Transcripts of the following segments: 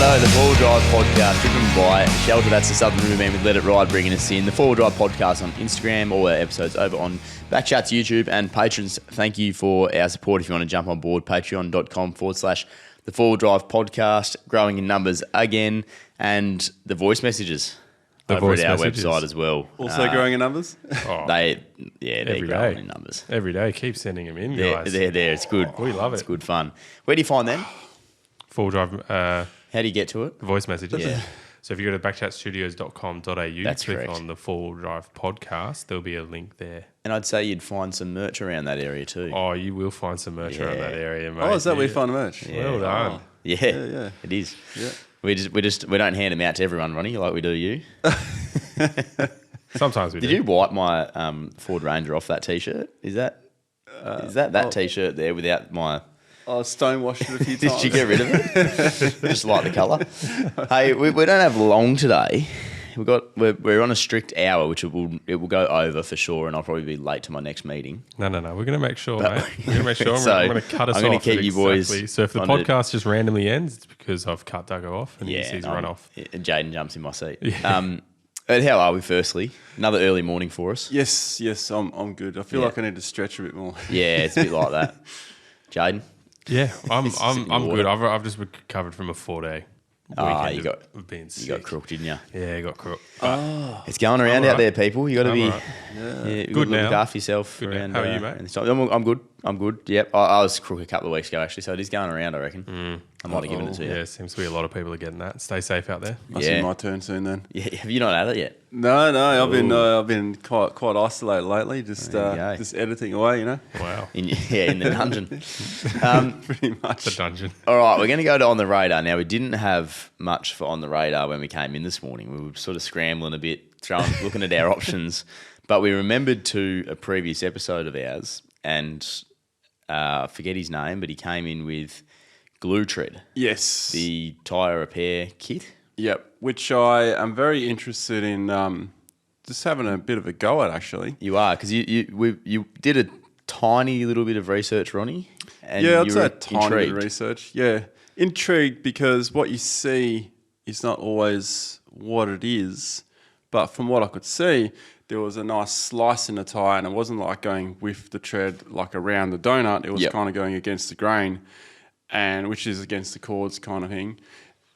go, the Four-Wheel Drive Podcast, driven by Shelter. That's the Southern Riverman with Let It Ride, bringing us in. The Four-Wheel Drive Podcast on Instagram, all our episodes over on BackChat's YouTube. And patrons, thank you for our support. If you want to jump on board, patreon.com/the Four-Wheel Drive Podcast, growing in numbers again, and the voice messages over at our website as well. Also growing in numbers? They're growing in numbers. Every day. Keep sending them in, guys. They're there. It's good. We love it. It's good fun. Where do you find them? Four-Wheel Drive. How do you get to it? Voice messages. Yeah. So if you go to backchatstudios.com.au, That's click correct. on the Four-Wheel Drive Podcast, there'll be a link there. And I'd say you'd find some merch around that area too. Oh, you will find some merch around that area, mate. Oh, is that where you find merch? Yeah. Well done. Oh. Yeah, it is. Yeah. We don't hand them out to everyone, Ronny, like we do you. Sometimes we do. Did you wipe my Ford Ranger off that T-shirt? Is that T-shirt there without my? I stonewashed it a few times. Did you get rid of it? Just like the colour. Hey, we don't have long today. We're on a strict hour, which it will go over for sure, and I'll probably be late to my next meeting. No. We're going to make sure, mate. We're going to make sure. So, I'm going to cut us off. I'm going to keep you boys. So if the podcast just randomly ends, it's because I've cut Duggo off and he's run off. And Jaden jumps in my seat. Yeah. But how are we? Firstly, another early morning for us. Yes, I'm good. I feel like I need to stretch a bit more. Yeah, it's a bit like that. Jaden. Yeah, I'm water. good. I've just recovered from a 4-day weekend of being sick. You got crook, didn't you? Yeah, I got crook. It's going around out there, people. You got to be Right. good now. Look after yourself. Good now. Around, How are you, mate? and this time. I'm good. Yep. I was crook a couple of weeks ago actually, so it is going around. I reckon. I might have given it to you. Yeah, seems to be a lot of people are getting that. Stay safe out there. Must be my turn soon then. Yeah. Have you not had it yet? No, I've been quite isolated lately. Just editing away, you know. Wow. In the dungeon. Pretty much. The dungeon. All right, we're going to go to On the Radar now. We didn't have much for On the Radar when we came in this morning. We were sort of scrambling a bit, looking at our options, but we remembered to a previous episode of ours, and I forget his name, but he came in with Glue Tread, Yes. the tyre repair kit. Yep. Which I am very interested in just having a bit of a go at, actually. You are, because you did a tiny little bit of research, Ronnie. And Yeah, I'd you say were a tiny bit of research. Yeah. Intrigued because what you see is not always what it is. But from what I could see, there was a nice slice in the tyre, and it wasn't like going with the tread like around the donut. It was kind of going against the grain, and which is against the cords kind of thing.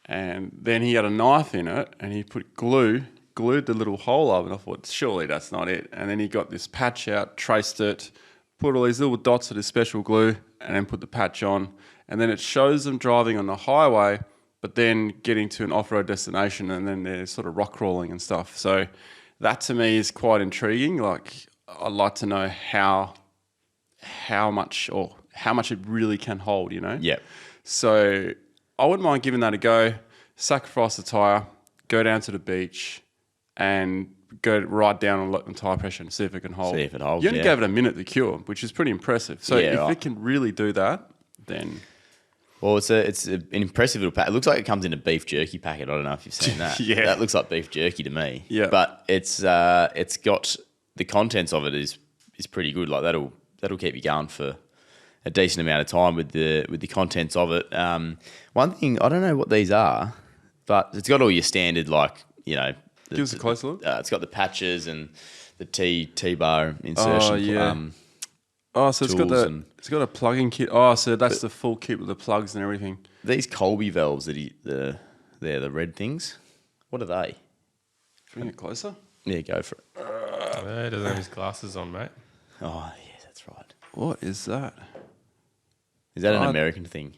And then he had a knife in it, and he put glued the little hole up, and I thought, surely that's not it. And then he got this patch out, traced it, put all these little dots of this special glue, and then put the patch on. And then it shows them driving on the highway, but then getting to an off-road destination, and then they're sort of rock crawling and stuff. So that to me is quite intriguing. Like, I'd like to know how much it really can hold, you know? Yep. So I wouldn't mind giving that a go, sacrifice the tyre, go down to the beach and go right down and let the tyre pressure and see if it can hold. See if it holds, You only gave it a minute to cure, which is pretty impressive. So if it can really do that, then... Well, it's an impressive little pack. It looks like it comes in a beef jerky packet. I don't know if you've seen that. Yeah. That looks like beef jerky to me. Yeah. But it's got the contents of it is pretty good. Like that'll keep you going for a decent amount of time with the contents of it. One thing, I don't know what these are, but it's got all your standard, like, you know. Give us a closer look. It's got the patches and the T-bar insertion. Oh, yeah. So it's got a plug-in kit. Oh, so that's the full kit with the plugs and everything. These Colby valves they're the red things. What are they? Bring it closer. Yeah, go for it. He doesn't have his glasses on, mate. Oh, yeah, that's right. What is that? Is that an American thing?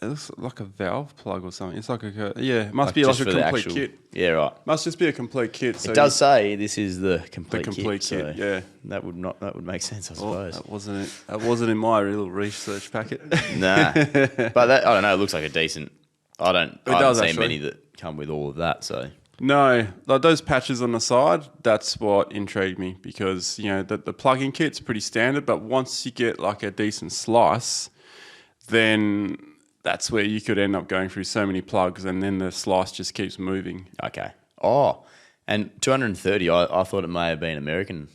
It looks like a valve plug or something. It's like it must be like a complete kit. Yeah, right. Must just be a complete kit. So It does say this is the complete kit. kit. So Yeah. that would make sense, I suppose. That wasn't it. That wasn't in my little research packet. Nah, but that, I don't know. It looks like a decent. I haven't seen actually. many that come with all of that. So No, like those patches on the side, that's what intrigued me because, you know, the plug-in kit's pretty standard, but once you get like a decent slice, then that's where you could end up going through so many plugs and then the slice just keeps moving. okay. Oh, and 230. I thought it may have been American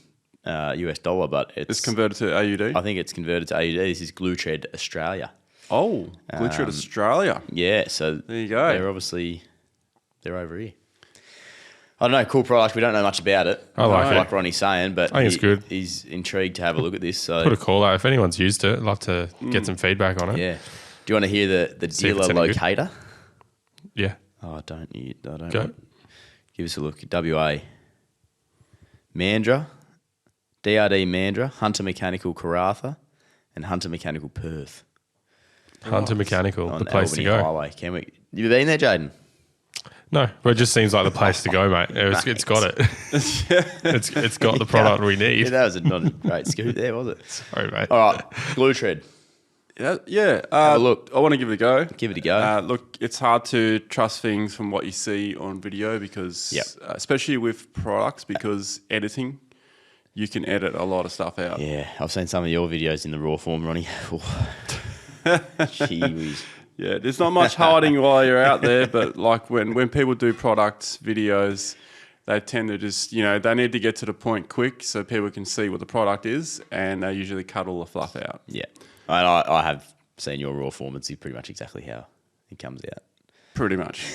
US dollar, but It's converted to AUD? I think it's converted to AUD. This is Glue Tread Australia. Oh, Glitcher Australia. Yeah, so There you go. They're over here. I don't know, cool product. We don't know much about it. I like it. Like Ronnie's saying, but I think it's good. He's intrigued to have a look at this. So Put a call out if anyone's used it. I'd love to get some feedback on it. yeah. Do you want to hear the See if dealer it's any good. locator? Yeah. Oh, don't you? I don't Go. want. Give us a look. WA. Mandurah, DRD Mandurah, Hunter Mechanical Karratha, and Hunter Mechanical Perth. Hunter Mechanical, On the place Albany to go. Highway. Can we? You been there, Jaden? No, but it just seems like the place to go, mate. It's got it. It's got the product we Yeah, need. that was not a great scoop there, was it? Sorry, mate. All right, glue tread. Yeah. Have a look. I want to give it a go. Give it a go. Look, it's hard to trust things from what you see on video because, Yep. especially with products, because editing, you can edit a lot of stuff out. Yeah, I've seen some of your videos in the raw form, Ronnie. Kiwis. Yeah, there's not much hiding while you're out there, but like when people do product videos, they tend to just, they need to get to the point quick so people can see what the product is, and they usually cut all the fluff out. Yeah, I have seen your raw form. It's pretty much exactly how it comes out. Pretty much.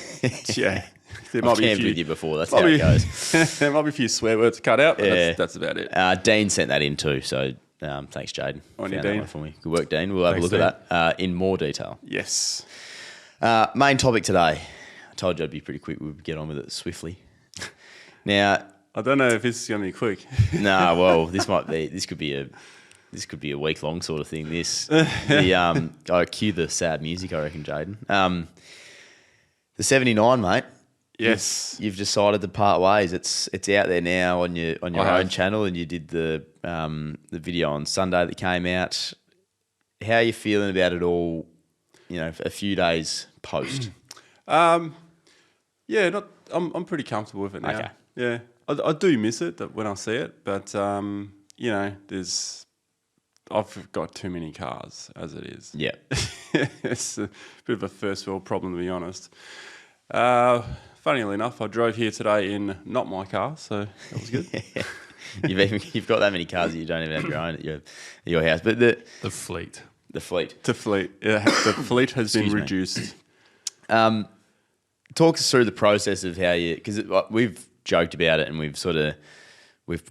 Yeah. There I've camped with you before. That's how it goes. There might be a few swear words cut out, but Yeah. that's about it. Dean sent that in too, so thanks, Jaden. On you, Found that Dean. one for me. Good work, Dean. We'll have Thanks, a look at that in more detail. Yes. Main topic today. I told you I'd be pretty quick. We'd get on with it swiftly. Now, I don't know if this is going to be quick. well, this could be a week long sort of thing. I cue the sad music, I reckon, Jaden. The 79, mate. Yes. You've decided to part ways. It's out there now on your own have. channel, and you did the video on Sunday that came out. How are you feeling about it all? A few days post. Yeah, I'm pretty comfortable with it now. Okay. Yeah. I do miss it when I see it, but, I've got too many cars as it is. Yeah. It's a bit of a first world problem, to be honest. Funnily enough, I drove here today in not my car, so that was good. You've got that many cars that you don't even have your own at your house. But the fleet. fleet. The fleet. Yeah, the fleet has been Excuse me. reduced. Talk us through the process of how you, because we've joked about it and we've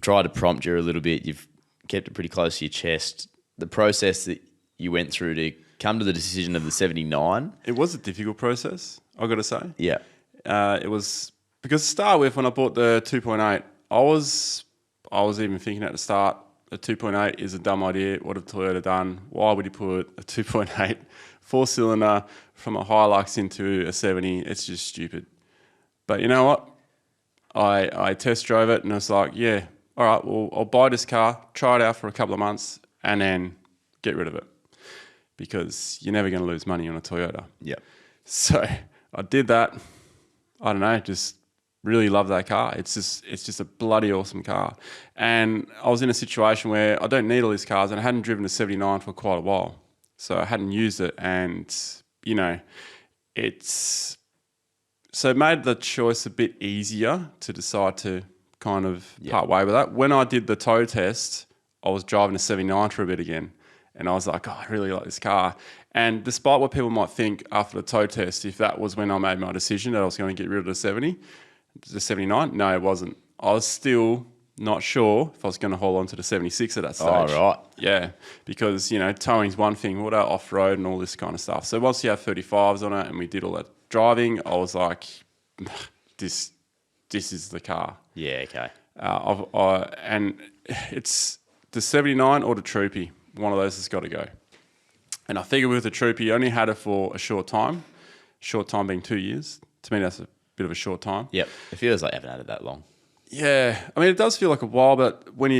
tried to prompt you a little bit. You've kept it pretty close to your chest. The process that you went through to come to the decision of the 79. It was a difficult process, I got to say. Yeah. It was because to start with, when I bought the 2.8, I was even thinking at the start, a 2.8 is a dumb idea. What have Toyota done? Why would you put a 2.8 4-cylinder from a Hilux into a 70? It's just stupid. But you know what? I test drove it and I was like, yeah, all right, well, I'll buy this car, try it out for a couple of months, and then get rid of it because you're never going to lose money on a Toyota. Yeah. So I did that. I don't know, just really love that car. It's just a bloody awesome car. And I was in a situation where I don't need all these cars, and I hadn't driven a 79 for quite a while. So I hadn't used it, and, so it made the choice a bit easier to decide to kind of part way with that. When I did the tow test, I was driving a 79 for a bit again. And I was like, I really like this car. And despite what people might think after the tow test, if that was when I made my decision that I was going to get rid of the 79, no, it wasn't. I was still not sure if I was going to hold on to the 76 at that stage. Oh, right. Yeah, because, towing's one thing. What about off-road and all this kind of stuff? So once you have 35s on it and we did all that driving, I was like, this is the car. Yeah, okay. And it's the 79 or the Troopy. One of those has got to go. And I figured with the Troopy, you only had it for a short time being 2 years. To me, that's a bit of a short time. Yep. It feels like you haven't had it that long. Yeah. I mean, it does feel like a while, but when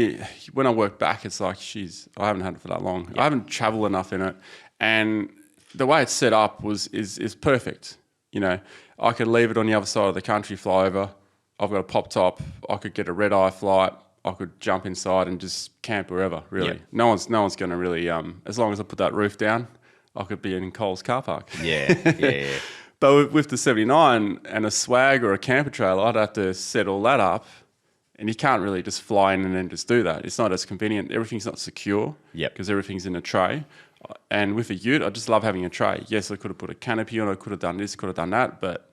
I work back, it's like, geez, I haven't had it for that long. Yep. I haven't traveled enough in it. And the way it's set up is perfect. I could leave it on the other side of the country, fly over. I've got a pop top. I could get a red eye flight. I could jump inside and just camp wherever, really. Yep. No one's going to really, as long as I put that roof down, I could be in Cole's car park. Yeah. But with the 79 and a swag or a camper trailer, I'd have to set all that up. And you can't really just fly in and then just do that. It's not as convenient. Everything's not secure Yep. because everything's in a tray. And with a ute, I just love having a tray. Yes, I could have put a canopy on, I could have done this, could have done that, but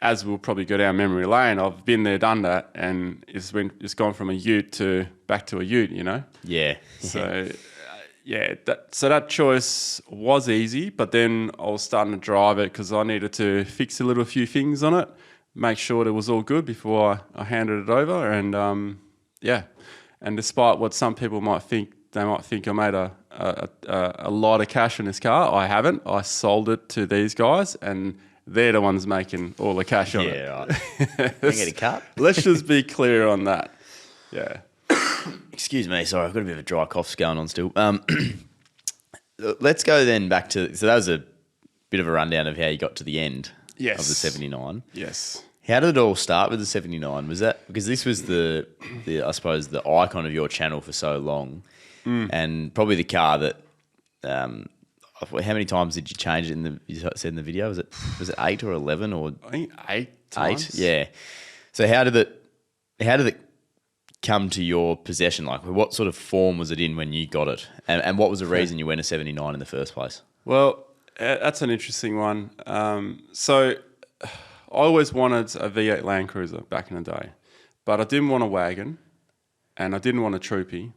as we'll probably go down memory lane, I've been there, done that, and it's gone from a ute back to a ute, you know? Yeah. So, that choice was easy, but then I was starting to drive it because I needed to fix a few things on it, make sure it was all good before I handed it over, and and despite what some people might think, they might think I made a lot of cash on this car. I haven't. I sold it to these guys, and they're the ones making all the cash on it. Yeah, right. Can I get a cut? Let's just be clear on that. Yeah. Excuse me, sorry, I've got a bit of a dry cough going on still. Let's go then back to, so that was a bit of a rundown of how you got to the end of the 79. Yes. How did it all start with the 79? Was that, because this was the I suppose, the icon of your channel for so long, and probably the car that, how many times did you change it you said in the video? Was it 8 or 11 or? I think 8 times. 8, yeah. So how did it come to your possession? Like, what sort of form was it in when you got it? And what was the reason you went to 79 in the first place? Well, that's an interesting one. So I always wanted a V8 LandCruiser back in the day, but I didn't want a wagon, and I didn't want a troopy,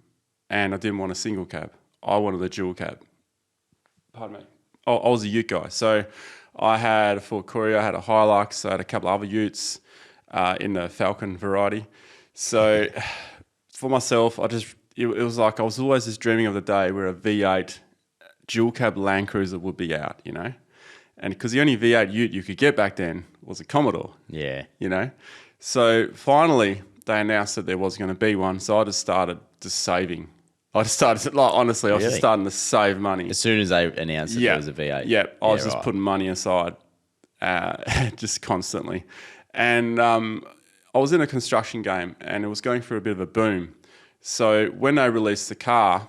and I didn't want a single cab. I wanted a dual cab. Pardon me. I was a ute guy. So I had a Ford Courier, I had a Hilux, I had a couple of other utes in the Falcon variety. So for myself, it was like I was always just dreaming of the day where a V8 dual cab Land Cruiser would be out, you know? And because the only V8 ute you could get back then was a Commodore. Yeah. You know? So finally, they announced that there was going to be one. So I just started saving. I just started, like, honestly, I was just starting to save money. As soon as they announced that there was a V8. Yeah, I was just putting money aside just constantly. And I was in a construction game, and it was going through a bit of a boom. So when they released the car,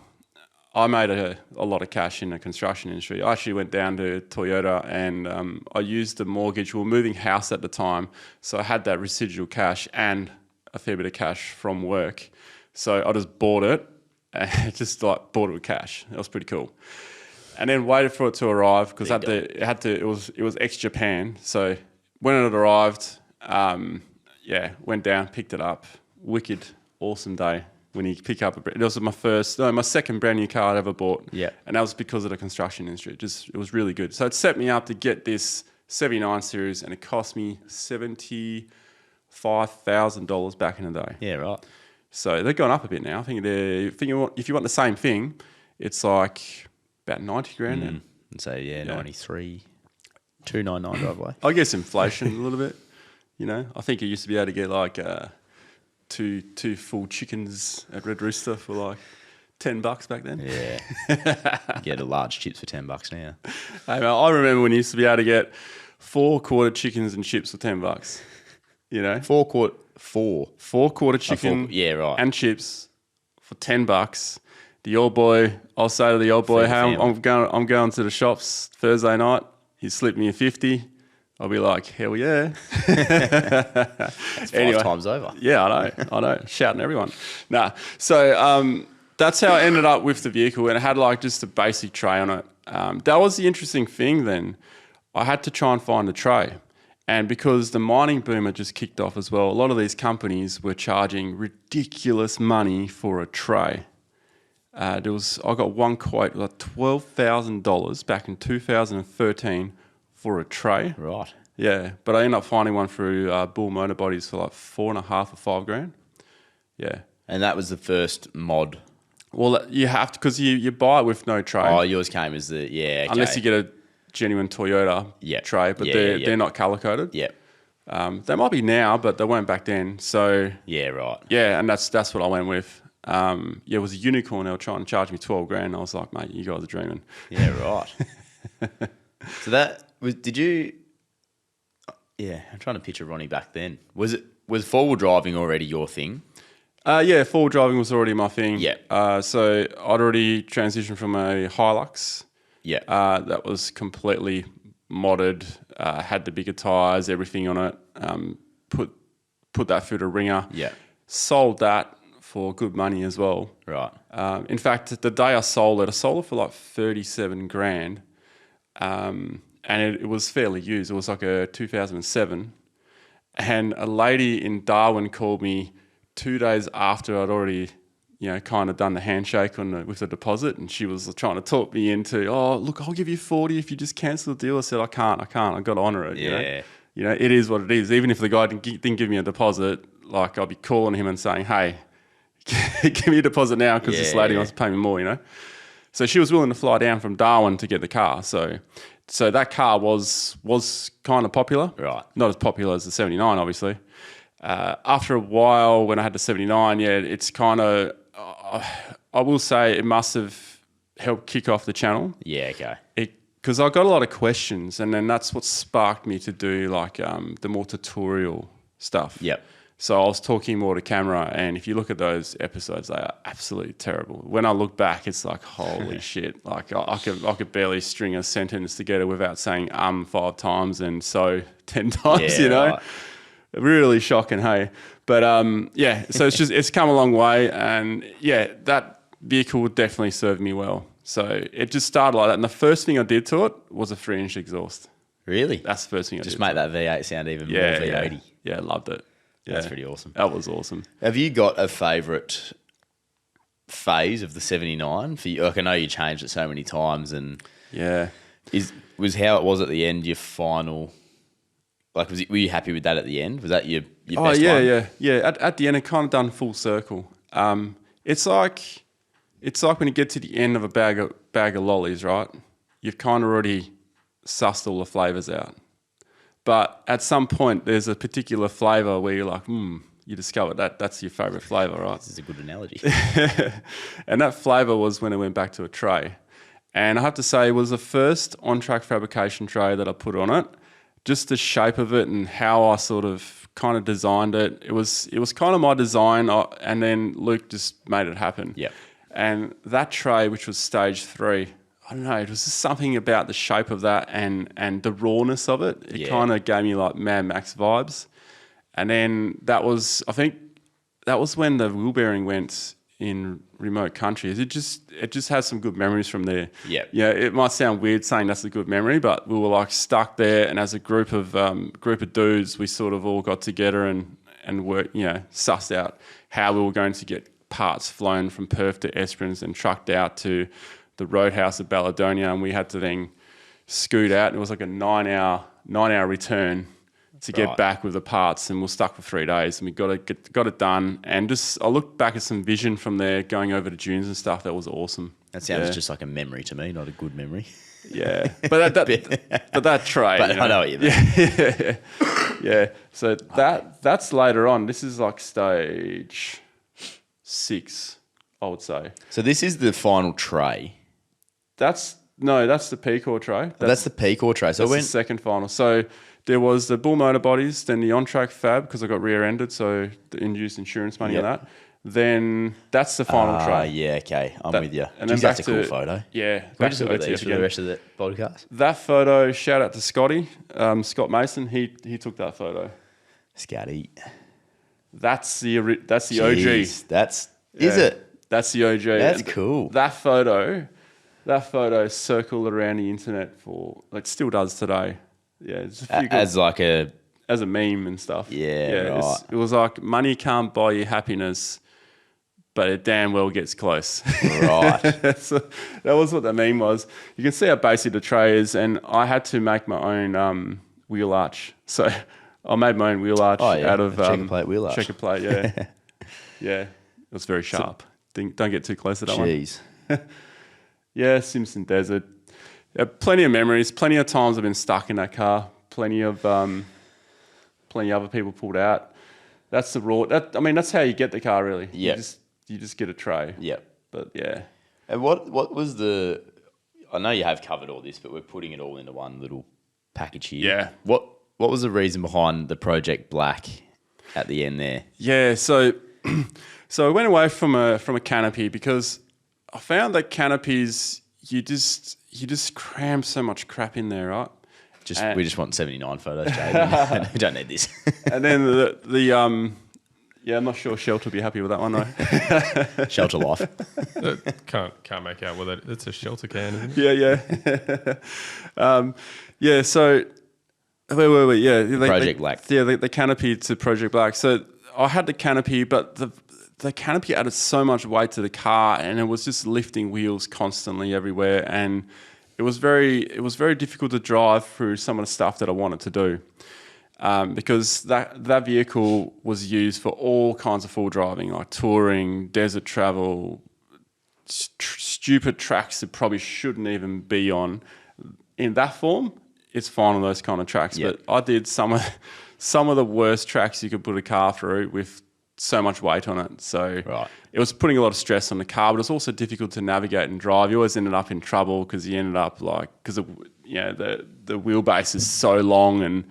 I made a lot of cash in the construction industry. I actually went down to Toyota, and I used the mortgage. We were moving house at the time, so I had that residual cash and a fair bit of cash from work. So I just bought it, and just like bought it with cash. That was pretty cool. And then waited for it to arrive because it was ex-Japan. So when it arrived, went down, picked it up. Wicked, awesome day when you pick up it was my second brand new car I'd ever bought. Yeah. And that was because of the construction industry. It was really good. So it set me up to get this 79 series, and it cost me $75,000 back in the day. Yeah, right. So they've gone up a bit now. I think if you want the same thing, it's like about 90 grand now. And so 93, 299 driveway. I guess inflation a little bit. You know, I think you used to be able to get like two full chickens at Red Rooster for like $10 back then. Yeah. Get a large chips for $10 now. Hey, man, I remember when you used to be able to get 4 quarter chickens and chips for $10. You know, 4 quarter chicken, right, and chips for $10. The old boy, I'll say to the old boy, "Hey, I'm going to the shops Thursday night. He slipped me a 50. I'll be like, hell yeah. That's 5 times over. Yeah, I know. Shouting at everyone. Nah. So that's how I ended up with the vehicle, and it had like just a basic tray on it. That was the interesting thing then. I had to try and find a tray. And because the mining boom had just kicked off as well, a lot of these companies were charging ridiculous money for a tray. I got one quote, like $12,000 back in 2013 for a tray. Right. Yeah, but I ended up finding one through Bull Motor Bodies for like $4.5 or $5 grand. Yeah. And that was the first mod. Well, you have to, because you buy it with no tray. Oh, yours came as okay. Unless you get a genuine Toyota tray, but they're not color-coded. Yeah. They might be now, but they weren't back then. So yeah, right. Yeah, and that's what I went with. It was a unicorn. They were trying to charge me $12 grand. I was like, mate, you guys are dreaming. Yeah, right. So that was. Did you? Yeah, I'm trying to picture Ronnie back then. Was 4-wheel driving already your thing? Yeah, 4-wheel driving was already my thing. Yeah. So I'd already transitioned from a Hilux. Yeah. That was completely modded, had the bigger tyres, everything on it. Put that through the ringer. Yeah. Sold that for good money as well. Right. In fact, the day I sold it for like 37 grand. And it was fairly used. It was like a 2007. And a lady in Darwin called me 2 days after I'd already, kind of done the handshake with the deposit. And she was trying to talk me into, oh, look, I'll give you 40 if you just cancel the deal. I said, I can't. I've got to honour it. Yeah. It is what it is. Even if the guy didn't give me a deposit, like I'll be calling him and saying, hey, give me a deposit now because this lady wants to pay me more, So she was willing to fly down from Darwin to get the car. So that car was kind of popular. Right. Not as popular as the 79, obviously. After a while, when I had the 79, it's kind of, I will say it must have helped kick off the channel. Yeah, okay. Because I got a lot of questions, and then that's what sparked me to do like the more tutorial stuff. Yep. So I was talking more to camera, and if you look at those episodes, they are absolutely terrible. When I look back, it's like, holy shit. Like I could barely string a sentence together without saying 5 times and so 10 times, Right. Really shocking, hey. But so it's come a long way, and that vehicle definitely served me well. So it just started like that. And the first thing I did to it was a 3-inch exhaust. Really? That's the first thing I did. Just make that V8 sound even more Yeah, V80. yeah, loved it. Yeah. That's pretty awesome. That was awesome. Have you got a favourite phase of the 79? For you? Like, I know you changed it so many times, and was how it was at the end your final? Like, were you happy with that at the end? Was that your best one? Yeah. At the end, it kind of done full circle. It's like when you get to the end of a bag of lollies, right? You've kind of already sussed all the flavours out. But at some point, there's a particular flavour where you're like, you discover that's your favourite flavour, right? This is a good analogy. And that flavour was when it went back to a tray. And I have to say, it was the first on-track fabrication tray that I put on it. Just the shape of it and how I sort of kind of designed it. It was kind of my design, and then Luke just made it happen. Yep. And that tray, which was stage 3, I don't know, it was just something about the shape of that and the rawness of it. It kind of gave me like Mad Max vibes. And then I think that was when the wheel bearing went in remote countries. It just has some good memories from there. Yep. Yeah, it might sound weird saying that's a good memory, but we were like stuck there, and as a group of dudes, we sort of all got together and worked, sussed out how we were going to get parts flown from Perth to Esperance and trucked out to the roadhouse at Balladonia, and we had to then scoot out. And it was like a 9-hour return to get back with the parts, and we were stuck for 3 days, and we got it done. And I looked back at some vision from there, going over to dunes and stuff. That was awesome. That sounds just like a memory to me, not a good memory. Yeah, but that tray. But I know what you mean. Yeah. So that's later on. This is like stage 6, I would say. So this is the final tray. That's the P-Core tray. That's the P-Core tray. So that's the second final. So there was the bull motor bodies, then the on-track fab, because I got rear-ended, so the induced insurance money on that. Then that's the final tray. Yeah, okay. I'm with you. And Jeez, then that's a cool photo. Yeah. Can we just look at these for the rest of the podcast? That photo, shout out to Scotty, Scott Mason. He took that photo. Scotty. That's the OG. Is it? That's the OG. That's cool. That photo circled around the internet for, like, still does today. Yeah, it's a few as a meme and stuff. Yeah, right. It was like, money can't buy you happiness, but it damn well gets close. Right. So that was what the meme was. You can see how basic the tray is, and I had to make my own wheel arch. So I made my own wheel arch out of checker plate wheel arch. Checker plate, yeah. Yeah, it was very sharp. Don't get too close to that one. Jeez. Yeah, Simpson Desert. Plenty of memories. Plenty of times I've been stuck in that car. Plenty of other people pulled out. That's the raw. That's how you get the car, really. Yeah. You just get a tray. Yep. But yeah. And what was the? I know you have covered all this, but we're putting it all into one little package here. Yeah. What was the reason behind the Project Black at the end there? Yeah. So I went away from a canopy because I found that canopies you just cram so much crap in there, right? We just want 79 photos, Jade. We don't need this. And then Yeah, I'm not sure Shelter will be happy with that one though. Shelter life. Can't make out with it. It's a shelter can, isn't it? Yeah. So where were we? Yeah, Project Black. Yeah, the canopy to Project Black. So I had the canopy, but the canopy added so much weight to the car, and it was just lifting wheels constantly everywhere, and it was very difficult to drive through some of the stuff that I wanted to do. Because that vehicle was used for all kinds of full driving, like touring, desert travel, stupid tracks that probably shouldn't even be on. In that form, it's fine on those kind of tracks. Yep. But I did some of the worst tracks you could put a car through with so much weight on it. So it was putting a lot of stress on the car, but it was also difficult to navigate and drive. You always ended up in trouble because you ended up because the wheelbase is so long, and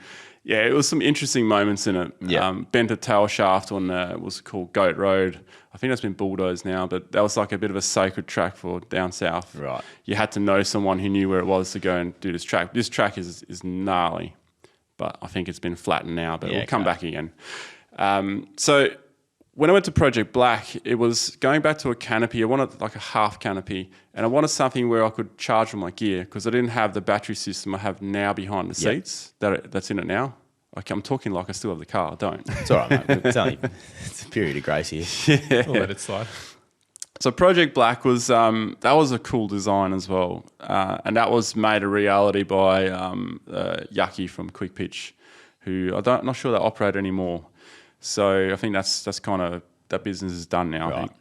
yeah, it was some interesting moments in it. Yeah. Bent a tail shaft on was called Goat Road. I think that's been bulldozed now, but that was like a bit of a sacred track for down south. Right. You had to know someone who knew where it was to go and do this track. This track is gnarly, but I think it's been flattened now, but it'll come back again. So when I went to Project Black, it was going back to a canopy. I wanted like a half canopy, and I wanted something where I could charge all my gear because I didn't have the battery system I have now behind the seats that's in it now. Like I'm talking like I still have the car. I don't. It's all right, mate. It's a period of grace here. Yeah. We'll let it slide. So Project Black was that was a cool design as well, and that was made a reality by Yucky from Quick Pitch, who I'm not sure they operate anymore. So I think that's kind of that business is done now. I think.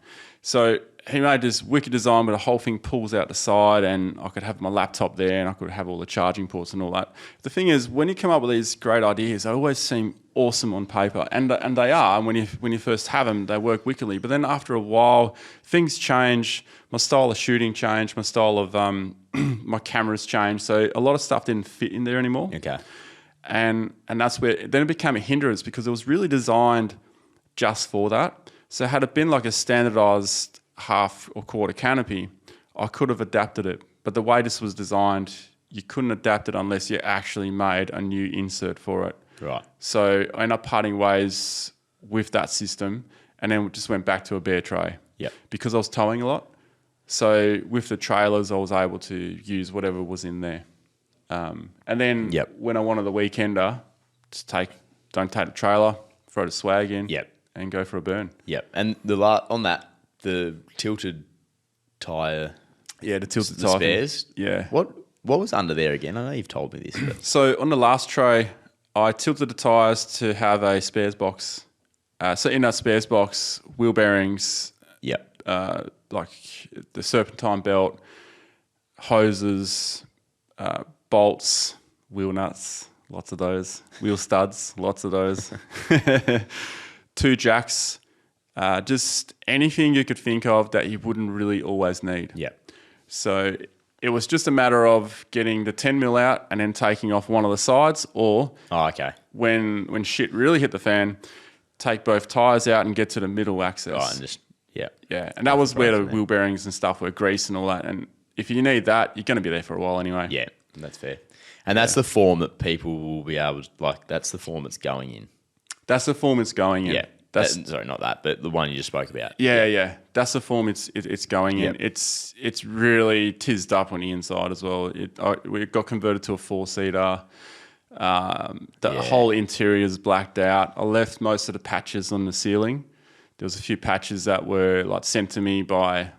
So he made this wicked design where the whole thing pulls out the side, and I could have my laptop there, and I could have all the charging ports and all that. The thing is, when you come up with these great ideas, they always seem awesome on paper, and they are. And when you first have them, they work wickedly. But then after a while, things change. My style of shooting changed. My style of my cameras changed. So a lot of stuff didn't fit in there anymore. Okay. And that's where then it became a hindrance because it was really designed just for that. So had it been like a standardized half or quarter canopy, I could have adapted it. But the way this was designed, you couldn't adapt it unless you actually made a new insert for it. Right. So I ended up parting ways with that system, and then just went back to a bare tray. Yep. Because I was towing a lot. So with the trailers, I was able to use whatever was in there. And then when I wanted the weekender, just don't take the trailer, throw the swag in, and go for a burn. Yep. And the tilted tyre. Yeah, the tilted the tyre. Spares. Yeah. What was under there again? I know you've told me this. But. So on the last tray, I tilted the tyres to have a spares box. So in that spares box, wheel bearings. Yep. Like the serpentine belt, hoses, bolts, wheel nuts, lots of those. Wheel studs, lots of those. 2 jacks, just anything you could think of that you wouldn't really always need. Yeah. So it was just a matter of getting the 10 mil out and then taking off one of the sides, or when shit really hit the fan, take both tyres out and get to the middle axis. Right, and just yeah, and that was where the wheel bearings and stuff were greased and all that. And if you need that, you're going to be there for a while anyway. Yeah, that's fair. And that's the form that people will be able to, like, that's the form it's going in. That's the form it's going in. Yeah. Sorry, not that, but the one you just spoke about. Yeah. That's the form it's going in. It's really tizzed up on the inside as well. We got converted to a 4-seater. The whole interior is blacked out. I left most of the patches on the ceiling. There was a few patches that were like sent to me by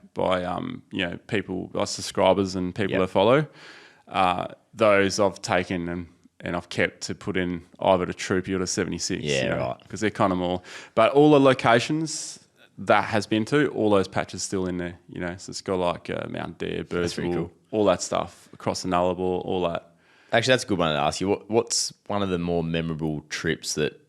people, like subscribers and people that follow. Those I've taken and I've kept to put in either the Troopy or the 76. Yeah, right. Because they're kind of more. But all the locations that has been to, all those patches still in there. So it's got like Mount Dare, Birdsville, all that stuff across the Nullarbor, all that. Actually, that's a good one to ask you. What's one of the more memorable trips that?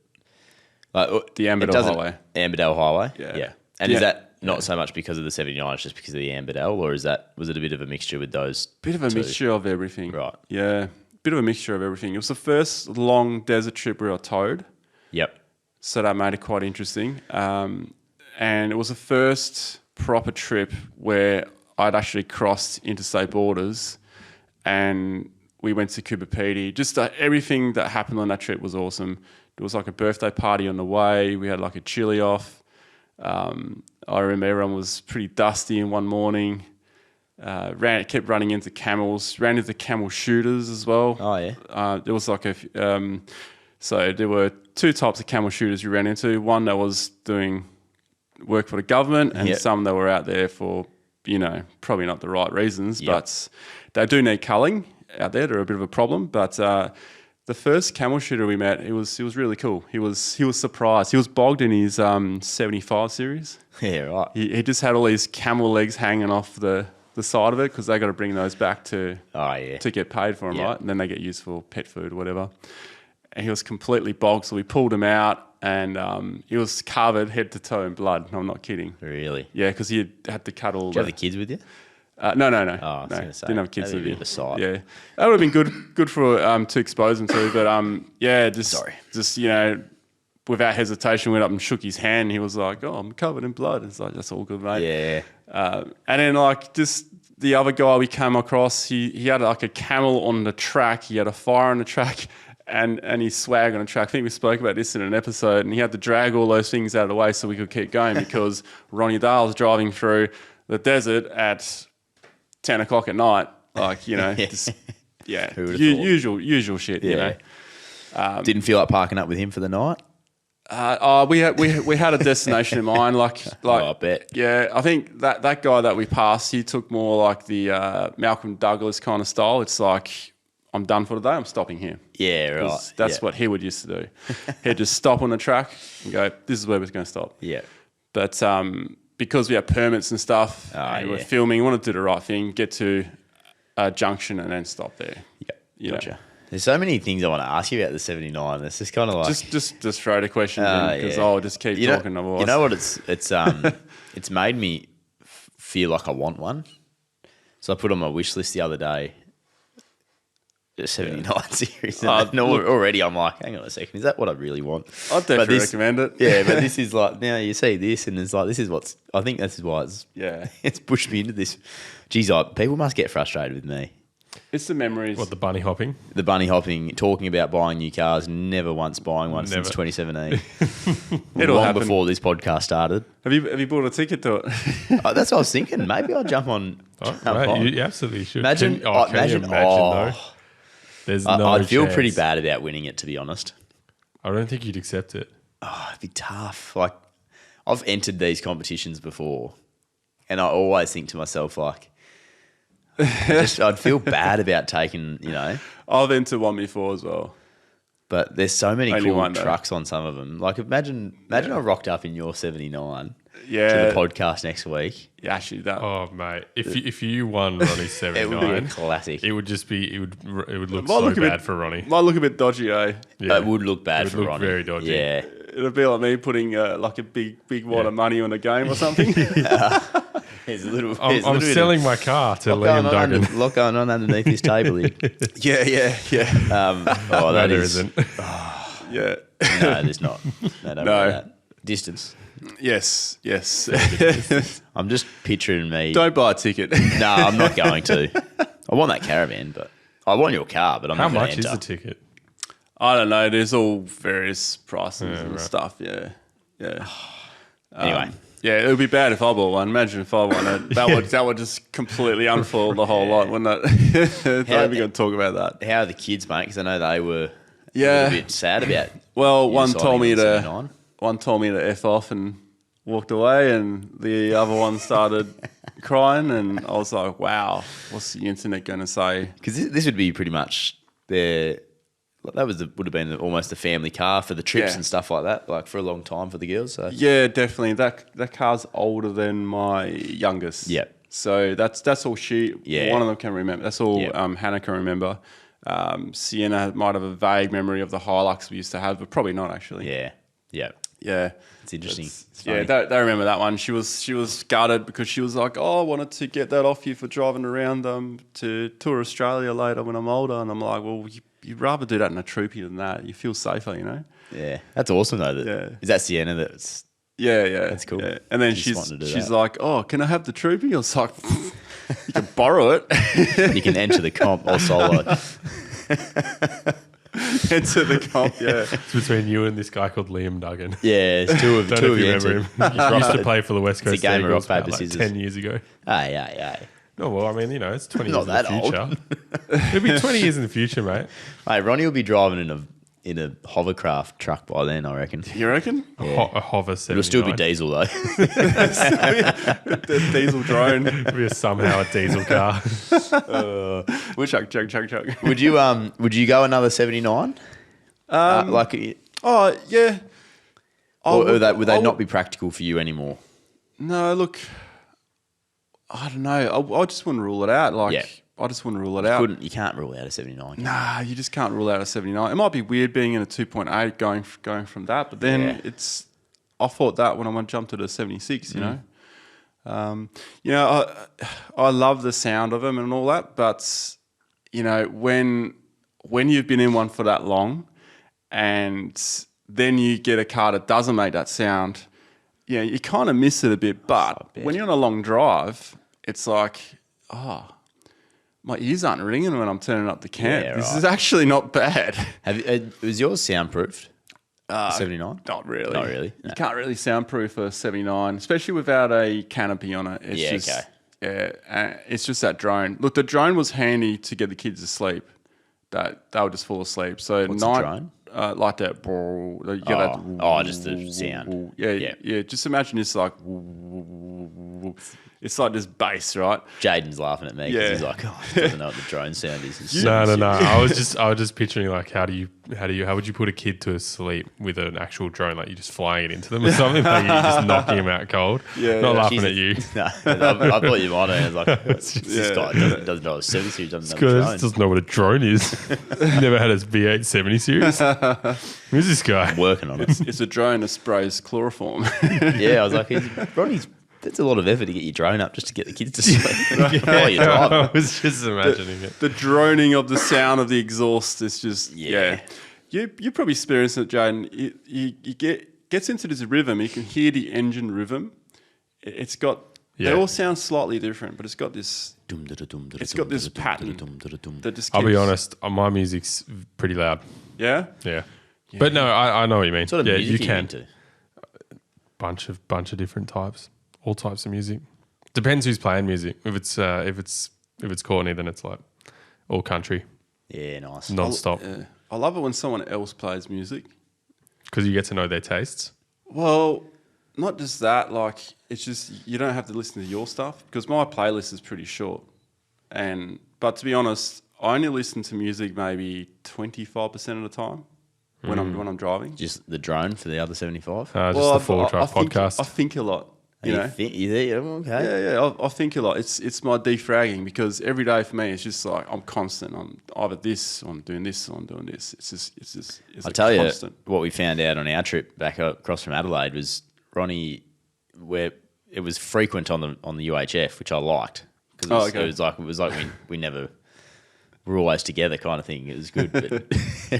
Like, the Amberdale Highway. Amberdale Highway? Yeah. And is that not so much because of the 79, it's just because of the Amberdale, or was it a bit of a mixture with those? Bit of a mixture of everything. Right. Yeah. Bit of a mixture of everything. It was the first long desert trip where I towed. Yep. So that made it quite interesting. And it was the first proper trip where I'd actually crossed interstate borders, and we went to Cooper Just everything that happened on that trip was awesome. There was like a birthday party on the way. We had like a chili off. I remember everyone was pretty dusty in one morning. Kept running into camels, ran into camel shooters as well. Oh, yeah. There was like so there were two types of camel shooters you ran into. One that was doing work for the government, and some that were out there for, probably not the right reasons, but they do need culling out there. They're a bit of a problem. But the first camel shooter we met, he was really cool. He was surprised. He was bogged in his 75 series. Yeah, right. He just had all these camel legs hanging off the side of it, because they got to bring those back to get paid for them, right? And then they get used for pet food or whatever. And he was completely bogged, so we pulled him out, and he was covered head to toe in blood. I'm not kidding. Really? Yeah, because he had to cut all. Did you have the kids with you? No. Oh, I was gonna say, didn't have kids with me. me. Yeah, that would have been good for to expose them to. But just without hesitation, went up and shook his hand. He was like, "Oh, I'm covered in blood." It's like, that's all good, mate. Yeah. And then just the other guy we came across, he had like a camel on the track. He had a fire on the track. And he swag on the track. I think we spoke about this in an episode, and he had to drag all those things out of the way so we could keep going, because Ronny Dale's driving through the desert at 10 o'clock at night. Like, usual shit, Didn't feel like parking up with him for the night? We had a destination in mind. I bet. Yeah, I think that guy that we passed, he took more like the Malcolm Douglas kind of style. It's like, I'm done for the day, I'm stopping here. Yeah, right. That's what he would used to do. He'd just stop on the track and go, this is where we're going to stop. Yeah. But because we have permits and stuff, and we're filming, we want to do the right thing, get to a junction and then stop there. Yeah, gotcha. There's so many things I want to ask you about the 79. It's just kind of like... Just throw the questions in, because I'll just keep talking. You know what? It's made me feel like I want one. So I put on my wish list the other day, 79 series. Already I'm like, hang on a second, is that what I really want? I'd definitely recommend it. Yeah, but this is like, now you see this, and it's like, this is what's, I think this is why it's pushed me into this. Geez, people must get frustrated with me. It's the memories. What, the bunny hopping? The bunny hopping, talking about buying new cars, never once buying one since 2017. It'll happen before this podcast started. Have you bought a ticket to it? That's what I was thinking. Maybe I'll jump on. You absolutely should. Imagine though? There's no I'd feel chance. pretty bad about winning it, to be honest. I don't think you'd accept it. Oh, it'd be tough. Like, I've entered these competitions before, and I always think to myself, like, I'd feel bad about taking, I've entered one before as well. But there's so many Only cool one, though. trucks on some of them. Like, imagine I rocked up in your 79 to Yeah. the podcast next week. Yeah, actually, that. Oh mate, if you won Ronnie's 79, It would be a classic. It would just be it would look Might so look a bad bit- for Ronnie. Might look a bit dodgy, eh? Yeah. It would look bad It would for look Ronnie. very dodgy. Yeah. It'd be like me putting like a big wad of money on a game or something. There's a little. I'm selling my car to Liam Duggan. Lot going on underneath this table here. yeah. Oh, that there is. isn't. Yeah. No, there's not. No, don't worry about that. Distance. Yes. I'm just picturing me. Don't buy a ticket. No, I'm not going to. I want that caravan, but I want your car, but I'm How not going much to is enter. the ticket? I don't know. There's all various prices and stuff. Yeah. Anyway. Yeah, it would be bad if I bought one. Imagine if I won it. That would just completely unfold the whole lot, wouldn't it? Don't even going to talk about that. How are the kids, mate? Because I know they were a Yeah. little bit sad about. Well, one deciding told me on to 79. F off and walked away, and the other one started crying, and I was like, "Wow, what's the internet going to say?" Because this would be pretty much their. That would have been almost a family car for the trips Yeah. and stuff like that, like for a long time for the girls. So Yeah, definitely. That car's older than my youngest. Yep. So that's all she. Yeah. One of them can remember. That's all Yep. Hannah can remember. Sienna might have a vague memory of the Hilux we used to have, but probably not actually. yeah. Yeah. It's interesting. It's Yeah, funny. they remember that one. She was gutted because she was like, "Oh, I wanted to get that off you for driving around to tour Australia later when I'm older." And I'm like, "Well, you'd rather do that in a troopy than that. You feel safer, you know." Yeah, that's awesome though. Is that Sienna? That's Yeah, That's cool. Yeah. And then She's wanting to do she's that. like, "Oh, can I have the troopy?" I was like, "You can borrow it." you can enter the comp or solo. enter the comp. Yeah, It's between you and this guy called Liam Duggan. Yeah, it's two of Don't know if you you remember him. He used to play for the West It's a Coast game of Eagles rock, about paper, like scissors. 10 years ago. Hey. No, well, I mean, it's 20 Not years in the that old. future. It'll be 20 years in the future, mate. Hey, Ronnie will be driving in a hovercraft truck by then, I reckon. you reckon? A hover 79. It'll still be diesel though. The diesel drone. It'll be somehow a diesel car. Chuck. Would you go another 79? Oh yeah. Or would they not be practical for you anymore? No, look. I don't know. I just wouldn't rule it out. Yeah. I just wouldn't rule it out. You can't rule out a 79. can you? Nah, you just can't rule out a 79. It might be weird being in a 2.8 going from that, but then Yeah. I thought that when I jumped to the 76, you know. I love the sound of them and all that, but you know, when you've been in one for that long and then you get a car that doesn't make that sound, yeah, you kind of miss it a bit. But when you're on a long drive, it's like, my ears aren't ringing when I'm turning up the camp. Yeah, This right. is actually not bad. Was yours soundproofed? 79? Not really. Not really, no. You can't really soundproof a 79, especially without a canopy on it. It's Yeah, just, okay. Yeah, it's just that drone. Look, the drone was handy to get the kids to sleep. That they would just fall asleep. So What's a drone? Like that. You get that just the sound. Yeah. Just imagine it's like. It's like this bass, right? Jaden's laughing at me because Yeah. he's like, he doesn't know what the drone sound is. No. I was just picturing like how would you put a kid to sleep with an actual drone? Like you just flying it into them or something? Like you just knocking him out cold? Yeah. Not laughing She's- at you. No, I thought you might have. I was like, this guy doesn't know what a 70 series, doesn't know what a Because drone. doesn't know what a drone is. Never had his V8 70 series. Who's this guy? Working on it. It's a drone that sprays chloroform. Yeah, I was like, Ronnie's. That's a lot of effort to get your drone up just to get the kids to sleep. While you're driving. I was just imagining it. The droning of the sound of the exhaust is just Yeah. You probably experienced it, Jaden. You gets into this rhythm. You can hear the engine rhythm. It's got. Yeah. They all sound slightly different, but it's got this. It's got this pattern that just. I'll be keeps- honest, my music's pretty loud. Yeah. Yeah. But no, I know what you mean. What sort of yeah, music you are can. into? Bunch of different types. All types of music. Depends who's playing music. If it's Courtney, then it's like all country, Yeah, nice. non-stop. I love it when someone else plays music. Because you get to know their tastes. Well, not just that. Like, it's just you don't have to listen to your stuff because my playlist is pretty short. But to be honest, I only listen to music maybe 25% of the time when I'm driving. Just the drone for the other 75? Just the Four I Drive podcast. I think a lot. You know. Okay. Yeah. I think a lot. It's my defragging because every day for me it's just like I'm constant. I'm either this, or I'm doing this, or I'm doing this. It's I'll tell you constant. what we found out on our trip back across from Adelaide was Ronnie, where it was frequent on the UHF, which I liked because it was like we never were always together kind of thing. It was good, but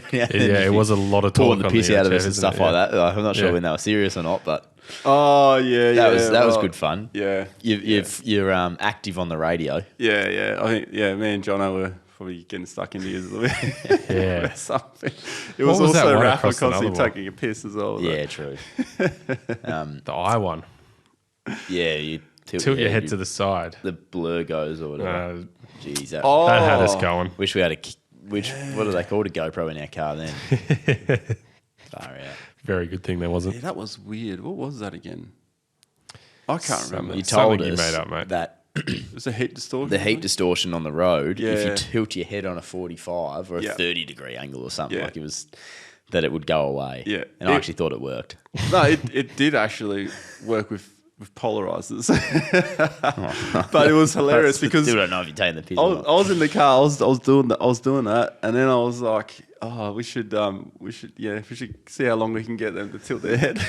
it was a lot of talk pulling the on piss out of UHF, us and isn't stuff it? like Yeah. that. Like, I'm not sure Yeah. when they were serious or not, but Oh yeah, that was well, good fun. Yeah, You're active on the radio. yeah. I think me and Jono were probably getting stuck into yours a little bit. Yeah. Something. It What was was that also one Rafa across another constantly one? taking a piss as well. Yeah, true. The I one. Yeah, you Tilt your head to the side. the blur goes or whatever. Jeez, that, That had us going. wish we had what do they call it, a GoPro in our car then? Far out. Very good thing there wasn't. Yeah, that was weird. What was that again? I can't remember. You It told Something us you made up, mate. that was a heat distortion. the heat distortion on the road, if Yeah. you tilt your head on a 45 or a Yeah. 30-degree angle or something, Yeah. like it was, that it would go away. Yeah. And I actually thought it worked. No, it did actually work with polarizers, but it was hilarious because Still don't know if you're taking the piss I or was, not. I was in the car. I was doing that, and then I was like, "Oh, we should see how long we can get them to tilt their head."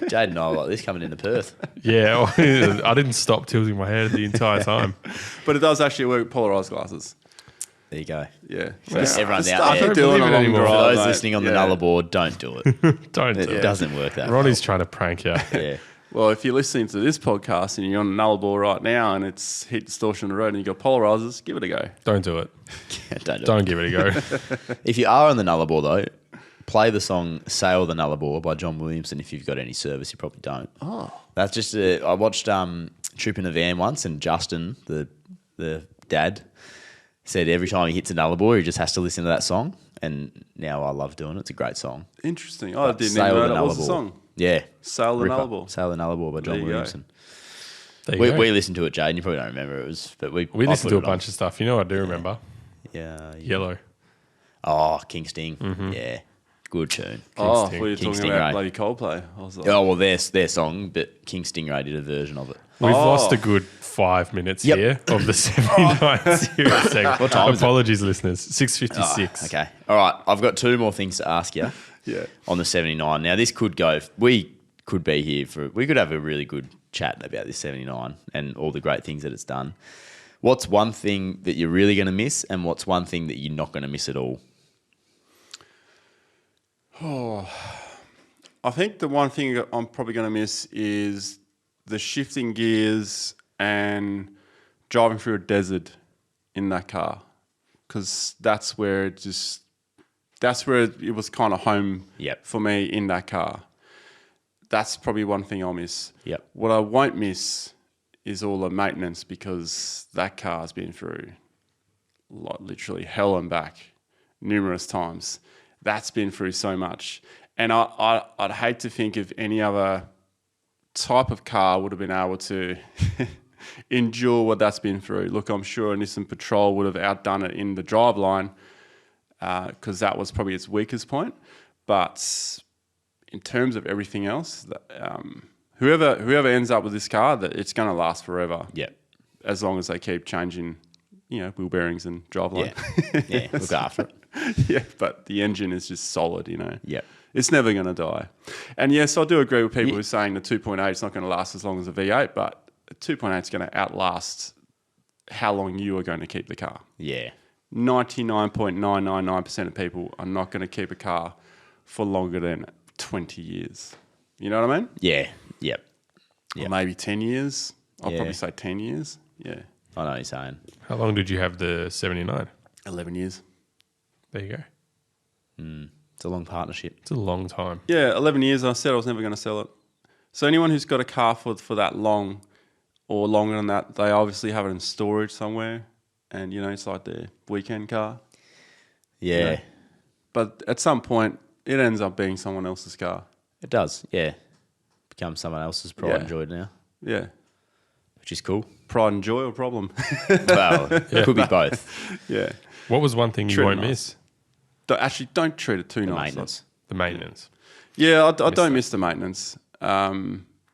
Jade and I were like this coming into Perth. Yeah, I didn't stop tilting my head the entire time. But it does actually work with polarized glasses. There you go. Yeah, Everyone's the out stuff there. you're doing Don't on believe it long anymore. For drive, those mate. listening on the Yeah. Nulla board, don't do it. Don't do It it. doesn't work that Ronnie's trying to prank you. well. Yeah. Well, if you're listening to this podcast and you're on a Nullarbor right now and it's heat distortion on the road and you've got polarizers, give it a go. Don't do it. Don't give it a go. If you are on the Nullarbor though, play the song "Sail the Nullarbor" by John Williamson. If you've got any service, you probably don't. Oh, That's just I watched Trip in a Van once, and Justin, the dad, said every time he hits a Nullarbor, he just has to listen to that song. And now I love doing it. It's a great song. interesting. I didn't even Sail know the that was the Nullarbor. song. Yeah. Sail the Ripper. Nullarbor. Sail the Nullarbor by John There you go. Williamson. There you go. We listened to it, Jade, and you probably don't remember it. But we listened put to a it on. bunch of stuff. You know what I do remember? Yeah. Yellow. Oh, King Sting. Yeah. Good tune. Oh, Sting- we were King talking about Stingray. bloody Coldplay. I was like, Oh, well, their song, but King Stingray did a version of it. We've Oh. lost a good 5 minutes Yep. here of the 79 series segment. What time is it? Apologies, listeners. 6:56. Okay. All right. I've got two more things to ask you yeah. on the 79. Now, this could go, we could be here we could have a really good chat about this 79 and all the great things that it's done. What's one thing that you're really going to miss, and what's one thing that you're not going to miss at all? I think the one thing that I'm probably going to miss is the shifting gears and driving through a desert in that car, because that's where it was kind of home Yep. for me in that car. That's probably one thing I'll miss. Yep. What I won't miss is all the maintenance, because that car's been through like literally hell and back numerous times. That's been through so much. And I'd hate to think of any other type of car would have been able to endure what that's been through. Look, I'm sure a Nissan Patrol would have outdone it in the driveline, because that was probably its weakest point. But in terms of everything else, whoever ends up with this car, that it's going to last forever. Yep. As long as they keep changing, wheel bearings and driveline. Yeah. Look after it. Yeah, but the engine is just solid, Yep. It's never going to die. And yes, I do agree with people who are saying the 2.8 is not going to last as long as a V8, but a 2.8 is going to outlast how long you are going to keep the car. Yeah. 99.999% of people are not going to keep a car for longer than 20 years. You know what I mean? Yeah. Yep. Or maybe 10 years. I'll Yeah. probably say 10 years. Yeah. I know what you're saying. How long did you have the 79? 11 years. There you go. It's a long partnership. It's a long time. Yeah, 11 years. I said I was never going to sell it. So anyone who's got a car for that long or longer than that, they obviously have it in storage somewhere. And, it's like their weekend car. Yeah. Yeah. But at some point, it ends up being someone else's car. It does. Yeah. Becomes someone else's pride and joy now, Yeah. which is cool. Pride and joy or problem? Well, it could be both. Yeah. What was one thing you Treat it won't nice. miss? Actually, don't treat it too The nice. The maintenance. maintenance. Yeah, I don't miss the maintenance,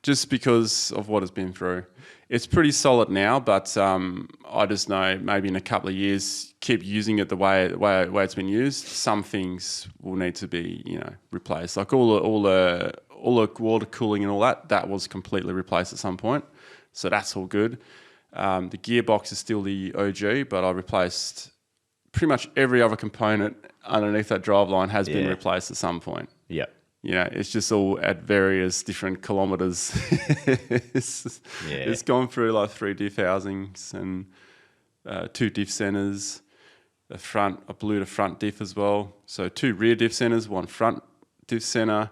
just because of what it's been through. It's pretty solid now, but I just know maybe in a couple of years, keep using it the way it's been used. Some things will need to be replaced, like all the water cooling and all that was completely replaced at some point, so that's all good. The gearbox is still the OG, but I replaced pretty much every other component underneath that driveline has been replaced at some point. Yep. It's just all at various different kilometres. It's gone through like 3 diff housings and 2 diff centres. I blew the front diff as well. So 2 rear diff centres, 1 front diff centre,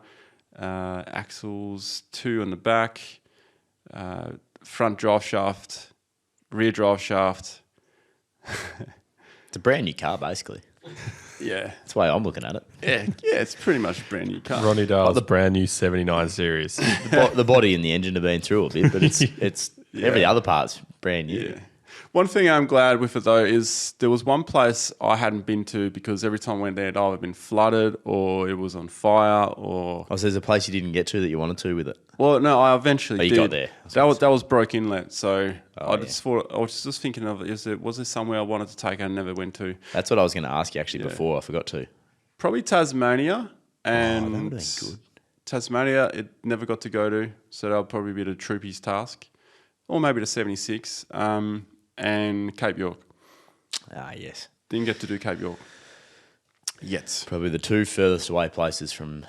axles, 2 on the back, front drive shaft, rear drive shaft. It's a brand new car, basically. Yeah. That's the way I'm looking at it. Yeah, it's pretty much a brand new car. Ronny Dale's brand new 79 series. The body and the engine have been through a bit, but it's every other part's brand new. Yeah. One thing I'm glad with it though is there was one place I hadn't been to because every time I went there, it'd either been flooded or it was on fire or. Oh, so there's a place you didn't get to that you wanted to with it. Well, no, I eventually you did. got there. That was Broke Inlet, so Oh, I was just thinking of was there somewhere I wanted to take and never went to? That's what I was going to ask you actually before. I forgot to. Probably Tasmania and that would've been good. Tasmania. It never got to go to, so that'll probably be the Troopy's task, or maybe the 76 and Cape York. Ah, yes. Didn't get to do Cape York yet. Probably the 2 furthest away places from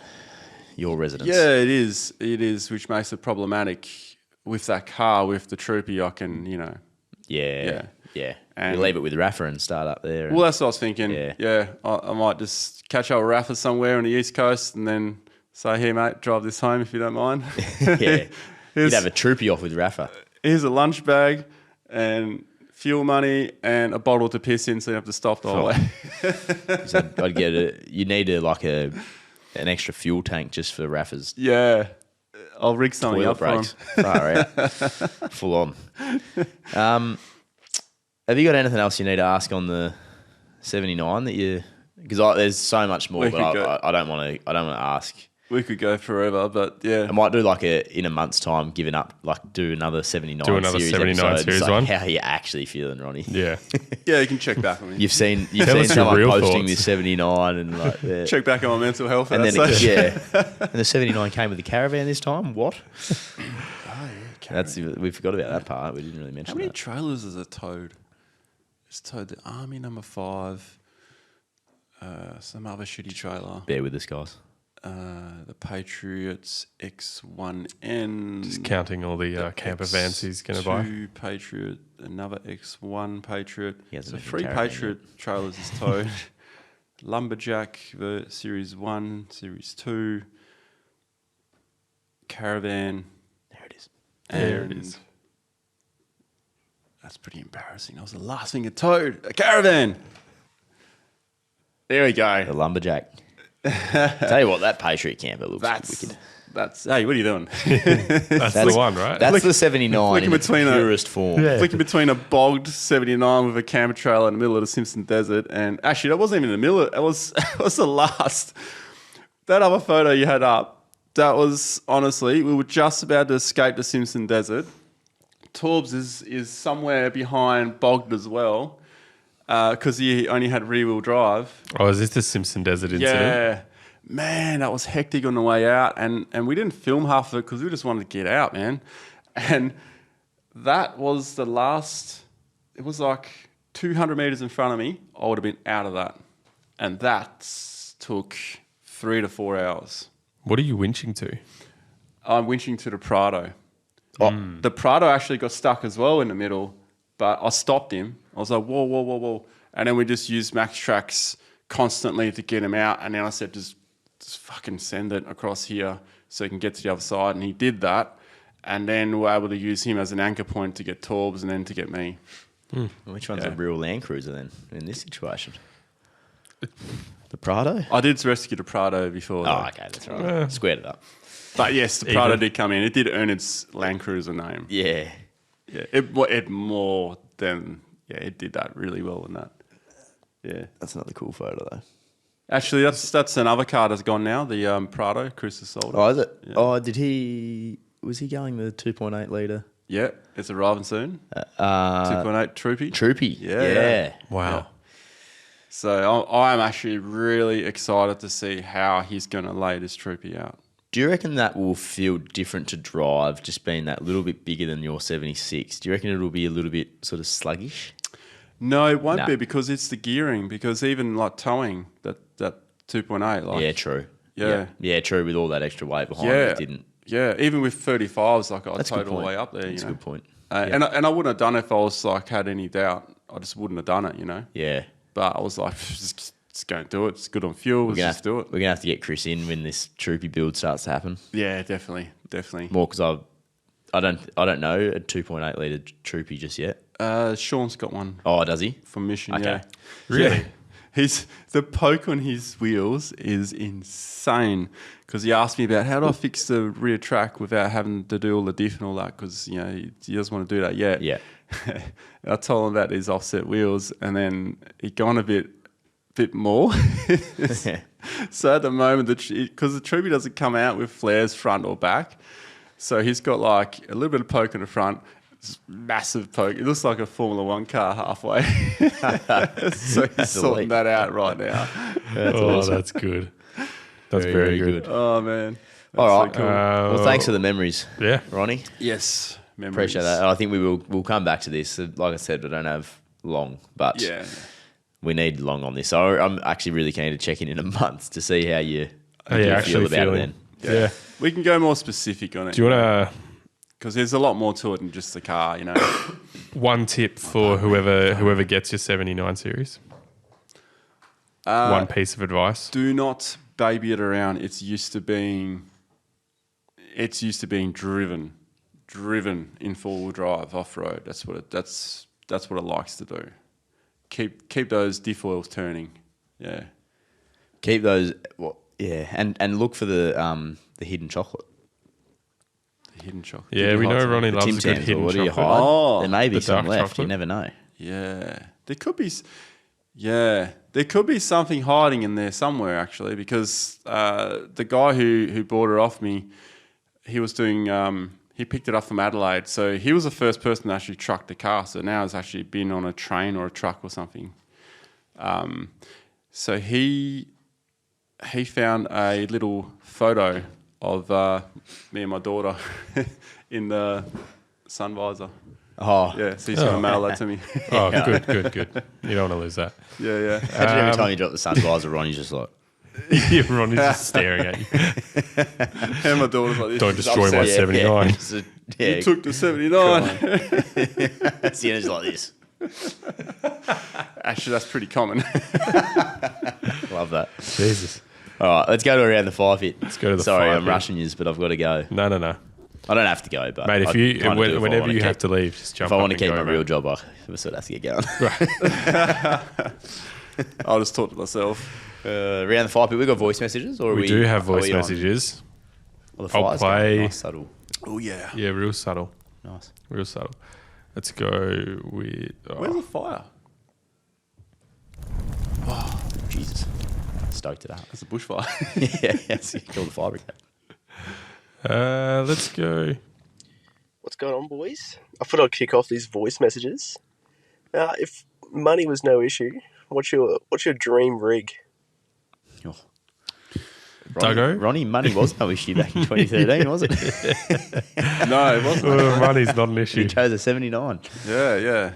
your residence. Yeah, it is. It is, which makes it problematic with that car, with the Troopy. I can, Yeah. And- You leave it with Rafa and start up there. Well, that's what I was thinking. Yeah. Yeah, I might just catch up with Rafa somewhere on the East Coast and then say, "Here, mate, drive this home if you don't mind." Yeah. You'd here's, have a troopy off with Rafa. here's a lunch bag and fuel money and a bottle to piss in, so you don't have to stop the whole way. So I'd get you need an extra fuel tank just for Rafa's Yeah, I'll rig something toilet up for him. breaks. Far out. Full on. Have you got anything else you need to ask on the 79 that you? Because there's so much more, We but could go. I don't want to ask. We could go forever, but yeah. I might do in a month's time, giving up, do another 79 Do another series 79 episode. series It's one. How are you actually feeling, Ronnie? Yeah. Yeah, you can check back on me. You've seen Tell us your someone real posting thoughts. this 79 and like yeah. Check back on my mental health. And And then then and the 79 came with the caravan this time. What? We forgot about that part. We didn't really How mention many that. trailers is it towed? It's towed the Army number 5, some other shitty trailer, Bear with us, guys. the Patriots X1N. Just counting all the camper vans he's going to buy. 2 Patriot, another X1 Patriot. He hasn't So mentioned 3 caravan Patriot trailers is towed. Lumberjack, Series 1, Series 2. Caravan. There it is. There it and is. That's pretty embarrassing. That was the last thing it towed. A caravan. There we The go. lumberjack. Tell you what, that Patriot camper looks wicked. Hey, what are you doing? That's the one, right? That's the 79 flicking in its between purest form. Yeah. Flicking between a bogged 79 with a camper trailer in the middle of the Simpson Desert. And actually, that wasn't even in the middle. It was the last. That other photo you had up, that was honestly, we were just about to escape the Simpson Desert. Torbs is somewhere behind bogged as well because he only had rear-wheel drive. Oh, is this the Simpson Desert incident? Yeah. Man, that was hectic on the way out. And we didn't film half of it because we just wanted to get out, man. And that was the last, it was like 200 metres in front of me. I would have been out of that. And that took 3 to 4 hours. What are you winching to? I'm winching to the Prado. Oh, the Prado actually got stuck as well in the middle, but I stopped him. I was like, whoa, whoa, whoa, whoa. And then we just used Max Tracks constantly to get him out. And then I said, just fucking send it across here so he can get to the other side. And he did that. And then we were able to use him as an anchor point to get Torbs and then to get me. Which one's Yeah. a real LandCruiser then in this situation? The Prado? I did rescue the Prado before. Oh, though. okay, that's right. Squared it up. But yes, the Prado did come in. It did earn its LandCruiser name. Yeah. Yeah, it more than, it did that really well in that. Yeah. That's another cool photo though. Actually, that's another car that's gone now. The Prado, Chris has sold it. Oh, is it? Yeah. Oh, was he going the 2.8 litre? Yeah, it's arriving soon. 2.8 Troopy. Troopy. Yeah. Wow. Yeah. So I'm actually really excited to see how he's going to lay this Troopy out. Do you reckon that will feel different to drive, just being that little bit bigger than your 76? Do you reckon it'll be a little bit sort of sluggish? No, it won't No. be because it's the gearing. Because even like towing that 2.8, like Yeah, true. Yeah. Yeah, true. With all that extra weight behind yeah, it, didn't. yeah. Even with 35s, like I That's a good towed all the point. way up there. That's you a know? good point. And I wouldn't have done it if I was like had any doubt. I just wouldn't have done it, you know. Yeah. But I was like, just go and do it. It's good on fuel. Let's just do it. We're gonna have to get Chris in when this Troopy build starts to happen. Yeah, definitely. More because I don't know a 2.8 litre Troopy just yet. Sean's got one Oh, does he? from Mission. Okay. Yeah, Really? Yeah. The poke on his wheels is insane because he asked me about how do I fix the rear track without having to do all the diff and all that because he doesn't want to do that yet. Yeah. I told him about his offset wheels and then he gone a bit more. So at the moment, because the Troopy doesn't come out with flares front or back, so he's got like a little bit of poke in the front, this massive poke. It looks like a Formula One car halfway. So he's sorting elite. that out right now. That's good. That's very, good. Oh man! All That's right. so cool. Well, thanks for the memories, Yeah. Ronnie. Yes, memories. Appreciate that. And I think we'll come back to this. Like I said, we don't have long, but Yeah. we need long on this. So I'm actually really keen to check in a month to see how you How you feel actually about it feeling. then. Yeah. We can go more specific on it. Do you want Because there's a lot more to it than just the car, you know. one tip for whoever gets your 79 series? One piece of advice. Do not baby it around. It's used to being driven in 4-wheel drive off road. That's what it likes to do. Keep those diff oils turning. Yeah. Keep those. Well, yeah, and look for the hidden chocolate. The hidden chocolate. Yeah, we know Ronny loves a good Tams, or hidden what do you chocolate. hide? Oh, there may be the some dark left. chocolate. You never know. Yeah, there could be. Yeah, there could be something hiding in there somewhere actually, because the guy who bought it off me, he was doing. He picked it up from Adelaide, so he was the first person to actually truck the car. So now it's actually been on a train or a truck or something. So he found a little photo of me and my daughter in the sun visor. Oh, Yeah, so he's going to mail that to me. Oh, good. You don't want to lose that. Yeah. Imagine every time you drop the sun visor on, you're just like, Yeah, Ronny's just staring at you. And my daughter's like this. Don't destroy my 79. Yeah, You took the 79. That's the energy like this. Actually, that's pretty common. Love that. Jesus. All right, let's go to around the fire pit. Let's go to the Sorry, fire I'm pit. rushing you, but I've got to go. No. I don't have to go, but Mate, if I'd you kinda do if I whenever wanna you keep- have to leave, just jump if I up want to and keep go, my real mate. job, I sort of have to get going. I'll just talk to myself. Around the fire pit, we got voice messages, or We do have are voice we on? messages. Well, the I'll fire's going play- nice, subtle, Oh, yeah. Yeah, real subtle. nice. Real subtle. Let's go with... Where's the fire? Jesus, stoked it up. That's a bushfire. yeah, so you call the fire brigade. let's go... What's going on, boys? I thought I'd kick off these voice messages. If money was no issue, what's your dream rig? Oh. Duggo? Ronny, money was no issue back in 2013, was it? No, it wasn't. Money's not an You issue. chose a 79. Yeah.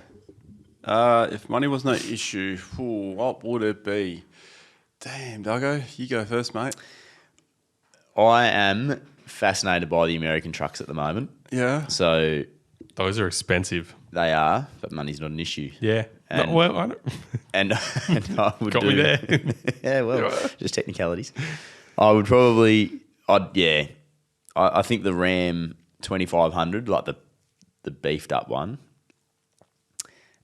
If money was no issue, what would it be? Damn, Duggo, you go first, mate. I am fascinated by the American trucks at the moment. Yeah. So Those are expensive. they are, but money's not an issue. Yeah. And- No, well, I don't... And I would Got do, me there. Yeah, well, just technicalities. I would probably, I think the Ram 2500, like the beefed up one,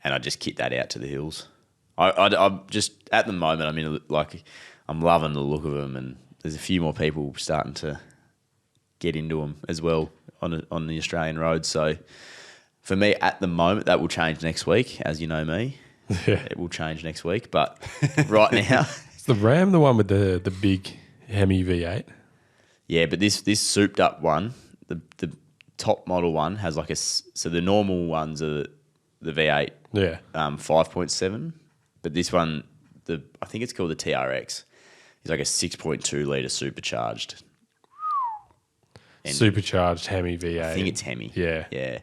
and I'd just kit that out to the hills. I'm just, at the moment, I mean, like, I'm loving the look of them, and there's a few more people starting to get into them as well on the Australian roads. So for me, at the moment, that will change next week, as you know me. Yeah. It will change next week, but right now, Is the Ram the one with the big Hemi V8? yeah. But this souped up one, the top model one has like so the normal ones are the V8 Yeah. 5.7, but this one, I think it's called the TRX, is like a 6.2 litre supercharged. engine. Supercharged Hemi V8. I think it's Hemi. Yeah. Yeah.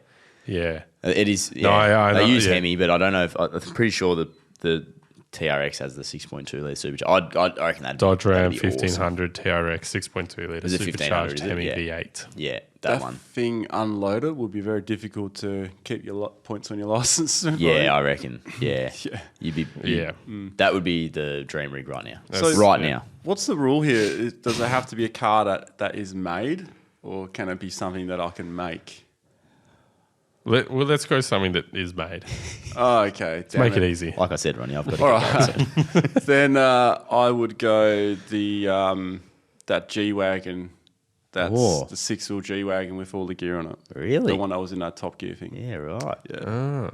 Yeah. It is. Yeah. No, I they know, use yeah. Hemi, but I don't know if I'm pretty sure that the TRX has the 6.2 litre supercharged. I reckon that Dodge Ram that'd be awesome. 1500 TRX 6.2 litre Is it 1500, supercharged is it? Hemi Yeah. V8. Yeah, that That one. thing unloaded would be very difficult to keep your points on your license. Yeah, I reckon. Yeah. Yeah. Yeah. That would be the dream rig right now. So- right yeah. now. What's the rule here? Does it have to be a car that is made, or can it be something that I can make? Let's go something that is made. Oh, okay. Damn Make it easy. Like I said, Ronnie, I've got to All get going, so- Then I would go that G wagon. That's Whoa. the 6-wheel G wagon with all the gear on it. Really? The one that was in that Top Gear thing. Yeah, right. Yeah.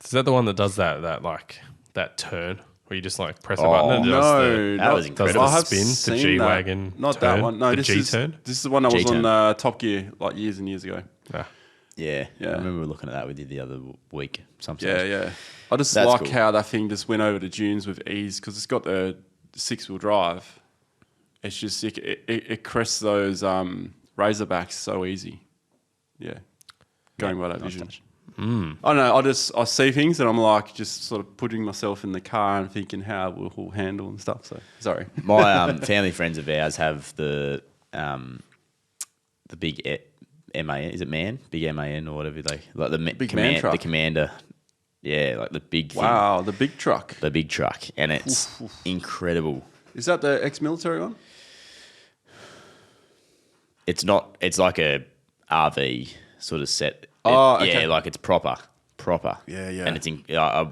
Is that the one that does that turn where you just like press a Oh, button and it does No, That was does incredible. the I have spin, the seen G that. wagon? Not turn, that one. No, the this G is turn. this is the one that was G-turn. on Top Gear like years and years ago. Ah, Yeah. Yeah. I remember looking at that with you the other week. Yeah. I just That's like cool. how that thing just went over the dunes with ease because it's got the 6-wheel drive. It's just it crests those Razorbacks so easy. Yeah, going by that nice vision. touch. I don't know. I see things and I'm like just sort of putting myself in the car and thinking how it will handle and stuff. So sorry. My family friends of ours have the the big MAN, is it MAN? Big MAN or whatever like the Big man truck. the Commander. Yeah, like the big thing. Wow, the big truck. The big truck, and it's incredible. Is that the ex-military one? It's not. It's like a RV sort of set. Okay. Yeah, like it's proper. Yeah, yeah. And it's I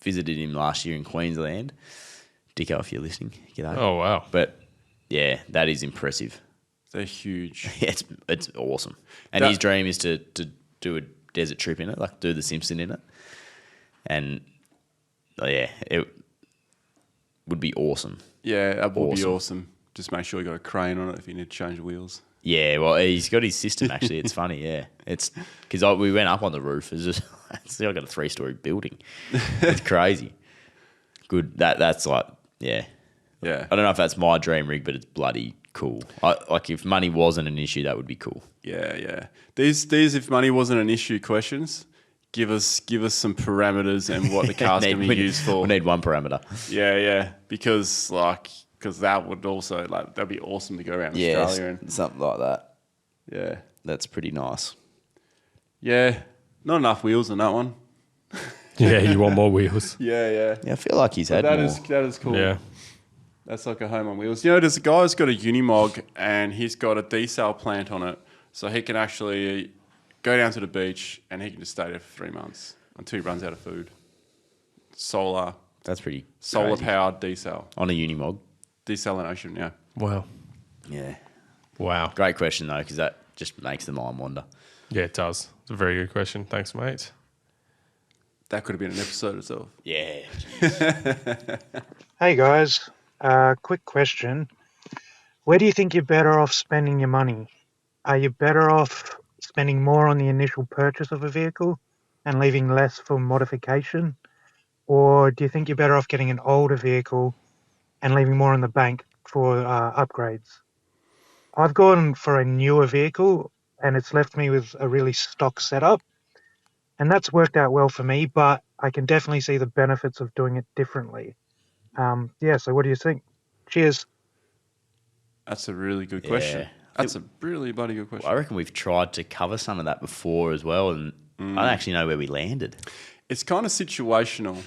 visited him last year in Queensland. Dicko, if you're listening, g'day. Oh, wow. But yeah, that is impressive. They're huge. Yeah, it's awesome. And his dream is to do a desert trip in it, like do the Simpson in it. And yeah, it would be awesome. Yeah, that would be awesome. Just make sure you got a crane on it if you need to change the wheels. Yeah, well, he's got his system actually. It's funny, yeah. It's because we went up on the roof. It's just I got a 3-story building. It's crazy. Good. That's like yeah. Yeah. I don't know if that's my dream rig, but it's bloody cool. Like if money wasn't an issue, that would be cool. Yeah, yeah. These if money wasn't an issue questions, give us some parameters and what the car's going to be used for. We need one parameter. Yeah, yeah. Because that would also that'd be awesome to go around Australia and something like that. yeah. That's pretty nice. Yeah. Not enough wheels on that one. Yeah, you want more wheels. Yeah, yeah. Yeah, I feel like he's had That more. is cool. Yeah. That's like a home on wheels. You know, there's a guy who's got a Unimog and he's got a desal plant on it. So he can actually go down to the beach and he can just stay there for 3 months until he runs out of food. Solar That's pretty powered crazy. desal. On a Unimog. Desalination, yeah. Wow. Yeah. Wow. Great question though, because that just makes the mind wander. Yeah, it does. It's a very good question. Thanks, mate. That could have been an episode itself. Yeah. Hey guys, quick question. Where do you think you're better off spending your money? Are you better off spending more on the initial purchase of a vehicle and leaving less for modification? Or do you think you're better off getting an older vehicle and leaving more in the bank for upgrades? I've gone for a newer vehicle and it's left me with a really stock setup. And that's worked out well for me, but I can definitely see the benefits of doing it differently. So what do you think? Cheers. That's a really good question. That's a really bloody good question. I reckon we've tried to cover some of that before as well, and I don't actually know where we landed. It's kind of situational.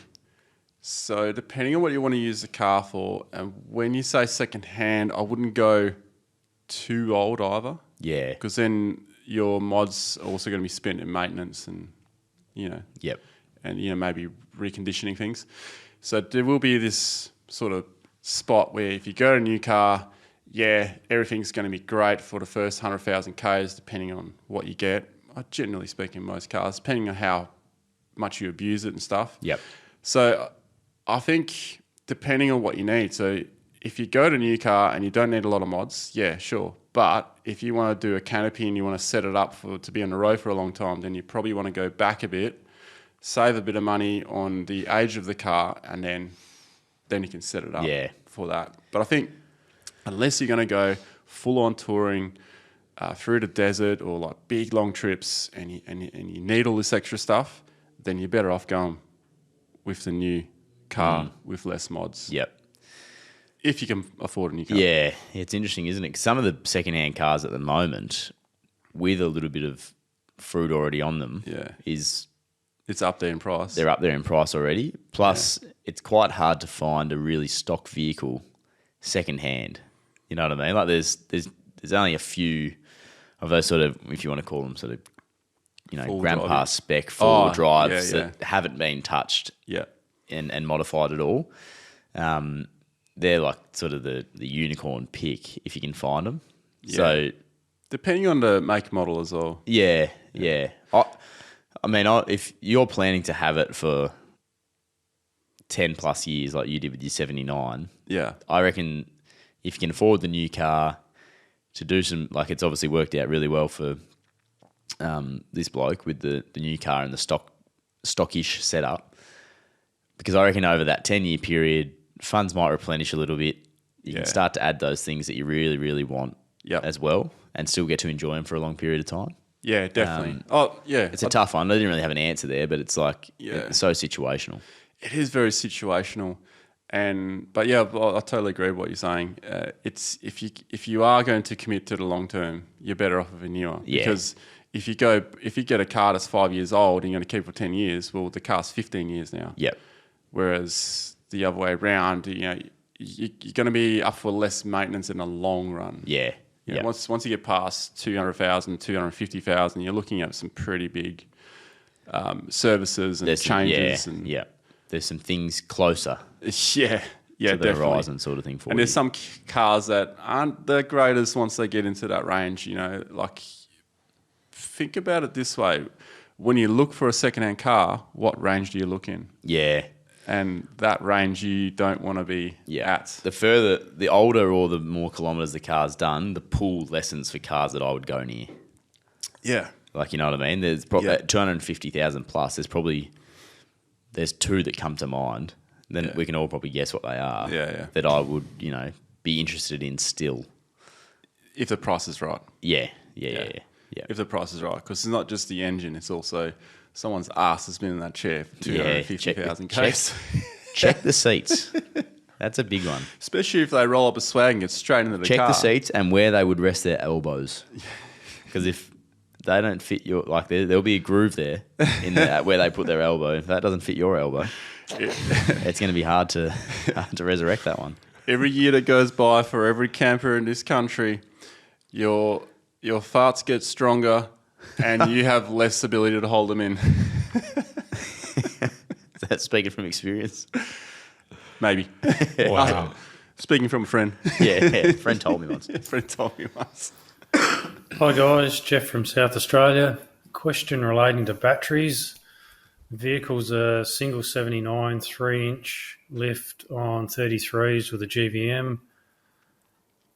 So depending on what you want to use the car for, and when you say second hand, I wouldn't go too old either. Yeah. Because then your mods are also going to be spent in maintenance and, Yep. and, maybe reconditioning things. So there will be this sort of spot where if you go to a new car, everything's going to be great for the first 100,000 Ks, depending on what you get. Generally speaking, most cars, depending on how much you abuse it and stuff. Yep. So I think depending on what you need. So if you go to a new car and you don't need a lot of mods, yeah, sure. But if you want to do a canopy and you want to set it up to be on the road for a long time, then you probably want to go back a bit, save a bit of money on the age of the car, and then you can set it up for that. But I think unless you're going to go full on touring through the desert or like big long trips and you need all this extra stuff, then you're better off going with the new car with less mods. Yep. If you can afford a new car. Yeah, it's interesting, isn't it? 'Cause some of the second-hand cars at the moment, with a little bit of fruit already on them, it's up there in price. They're up there in price already. Plus, it's quite hard to find a really stock vehicle second-hand. You know what I mean? Like there's only a few of those sort of, if you want to call them sort of, Full grandpa driving. spec four-wheel drives yeah. that haven't been touched Yeah. and modified at all. They're like sort of the unicorn pick if you can find them. Yeah. So Depending on the make model as well. yeah. I mean, if you're planning to have it for 10 plus years like you did with your 79, Yeah. I reckon if you can afford the new car to do some, like it's obviously worked out really well for this bloke with the new car and the stockish setup, because I reckon over that 10-year period, funds might replenish a little bit. You can start to add those things that you really, really want as well and still get to enjoy them for a long period of time. Yeah, definitely. It's a tough one. I didn't really have an answer there, but it's like it's so situational. It is very situational. But yeah, I totally agree with what you're saying. It's if you are going to commit to the long term, you're better off with a newer. Yeah. Because if you get a car that's 5 years old and you're going to keep it for 10 years, well, the car's 15 years now. Yep. Whereas the other way around, you're going to be up for less maintenance in the long run. Yeah. Yeah. Once you get past 200,000, 250,000, you're looking at some pretty big services and changes. There's some things closer Yeah, to the definitely. horizon sort of thing for you. And there's some cars that aren't the greatest once they get into that range. Like think about it this way: when you look for a second-hand car, what range do you look in? Yeah. And that range you don't want to be at. The older or the more kilometres the car's done, the pull lessens for cars that I would go near. Yeah. Like, you know what I mean? There's probably 250,000 plus. There's two that come to mind. Then we can all probably guess what they are. Yeah. That I would, be interested in still. If the price is right. Yeah. If the price is right. Because it's not just the engine, it's also someone's ass has been in that chair for 250,000 Ks. Check the seats. That's a big one. Especially if they roll up a swag and get straight into the car. Check the seats and where they would rest their elbows. Because if they don't fit your, like there'll be a groove there in where they put their elbow. If that doesn't fit your elbow, it's going to be hard to resurrect that one. Every year that goes by for every camper in this country, your farts get stronger and you have less ability to hold them in. Is that speaking from experience? Maybe. Wow. Speaking from a friend. Yeah, a friend told me once. A friend told me once. Hi guys, Jeff from South Australia. Question relating to batteries. The vehicle's a single 79 3-inch lift on 33s with a GVM.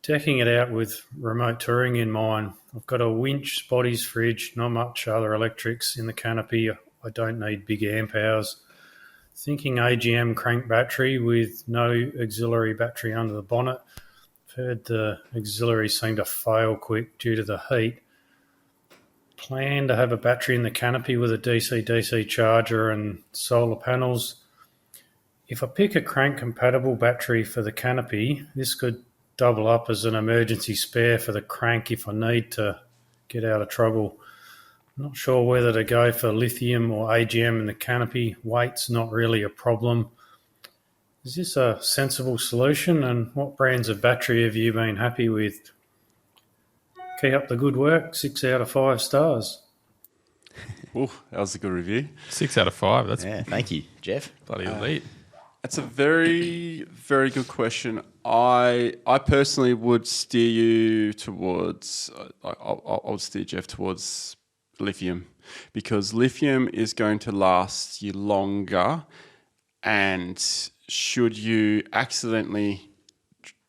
Decking it out with remote touring in mind. I've got a winch, bodies, fridge, not much other electrics in the canopy. I don't need big amp hours. Thinking AGM crank battery with no auxiliary battery under the bonnet. I've heard the auxiliary seem to fail quick due to the heat. Plan to have a battery in the canopy with a DC-DC charger and solar panels. If I pick a crank-compatible battery for the canopy, this could double up as an emergency spare for the crank if I need to get out of trouble. I'm not sure whether to go for lithium or AGM in the canopy. Weight's not really a problem. Is this a sensible solution, and what brands of battery have you been happy with? Keep up the good work. 6 out of 5 stars. Ooh, that was a good review. 6 out of 5. That's Thank you, Jeff. bloody elite. That's a very, very good question. I personally would steer you towards, I would steer Jeff towards lithium, because lithium is going to last you longer, and should you accidentally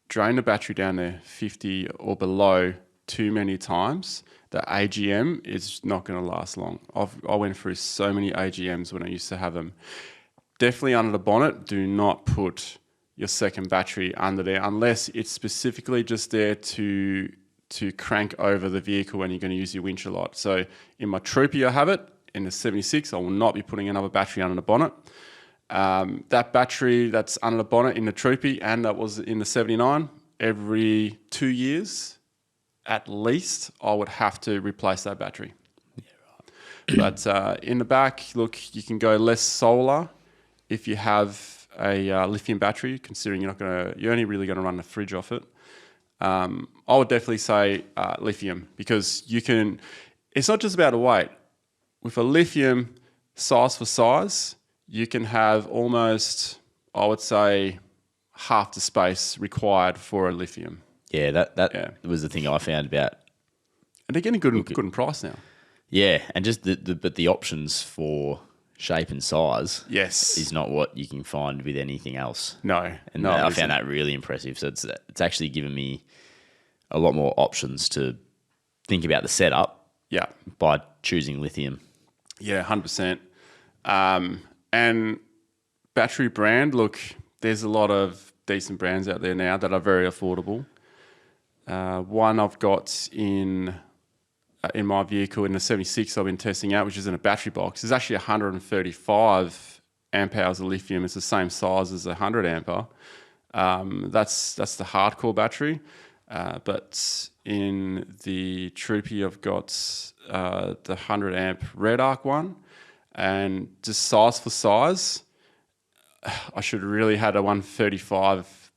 drain the battery down to 50 or below too many times, the AGM is not going to last long. I went through so many AGMs when I used to have them. Definitely under the bonnet, do not put your second battery under there unless it's specifically just there to crank over the vehicle when you're going to use your winch a lot. So in my Troopy I have it. In the 76 I will not be putting another battery under the bonnet. That battery that's under the bonnet in the Troopy and that was in the 79, every 2 years at least I would have to replace that battery. Yeah, right. But in the back, look, you can go less solar if you have a lithium battery, considering you're only really going to run the fridge off it. I would definitely say lithium, because it's not just about the weight. With a lithium, size for size, you can have almost, I would say, half the space required for a lithium. Yeah, that was the thing I found about. And they're getting good in price now. Yeah, and just the options for shape and size, yes, is not what you can find with anything else. No, and I found that really impressive. So it's actually given me a lot more options to think about the setup. Yeah, by choosing lithium. Yeah, 100%. And battery brand, look, there's a lot of decent brands out there now that are very affordable. One I've got in my vehicle in the 76 I've been testing out, which is in a battery box, is actually $135 amp hours of lithium. It's the same size as a 100 ampere. That's the hardcore battery. But in the Troopy, I've got the 100 amp Red Arc one, and just size for size, I should really had a 135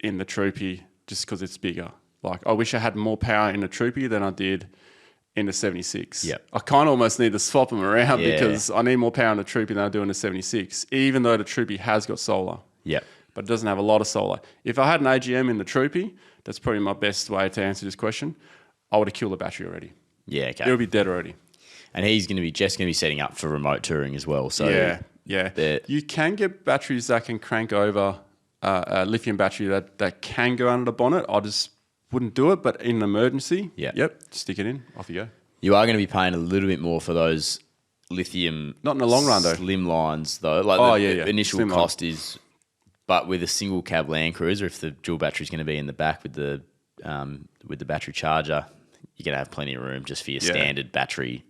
in the Troopy just because it's bigger. Like, I wish I had more power in the Troopy than I did in the 76. Yep. I kind of almost need to swap them around because I need more power in the Troopy than I do in the 76, even though the Troopy has got solar. Yep. But it doesn't have a lot of solar. If I had an AGM in the Troopy, that's probably my best way to answer this question, I would have killed the battery already. Yeah, okay. It would be dead already. And Jeff's going to be setting up for remote touring as well. So yeah. You can get batteries that can crank over a lithium battery that can go under the bonnet. I just wouldn't do it, but in an emergency, stick it in, off you go. You are going to be paying a little bit more for those lithium. Not in the long run though. Slim lines though. Like the initial slim cost is, but with a single cab LandCruiser, if the dual battery is going to be in the back with the battery charger, you're going to have plenty of room just for your standard battery,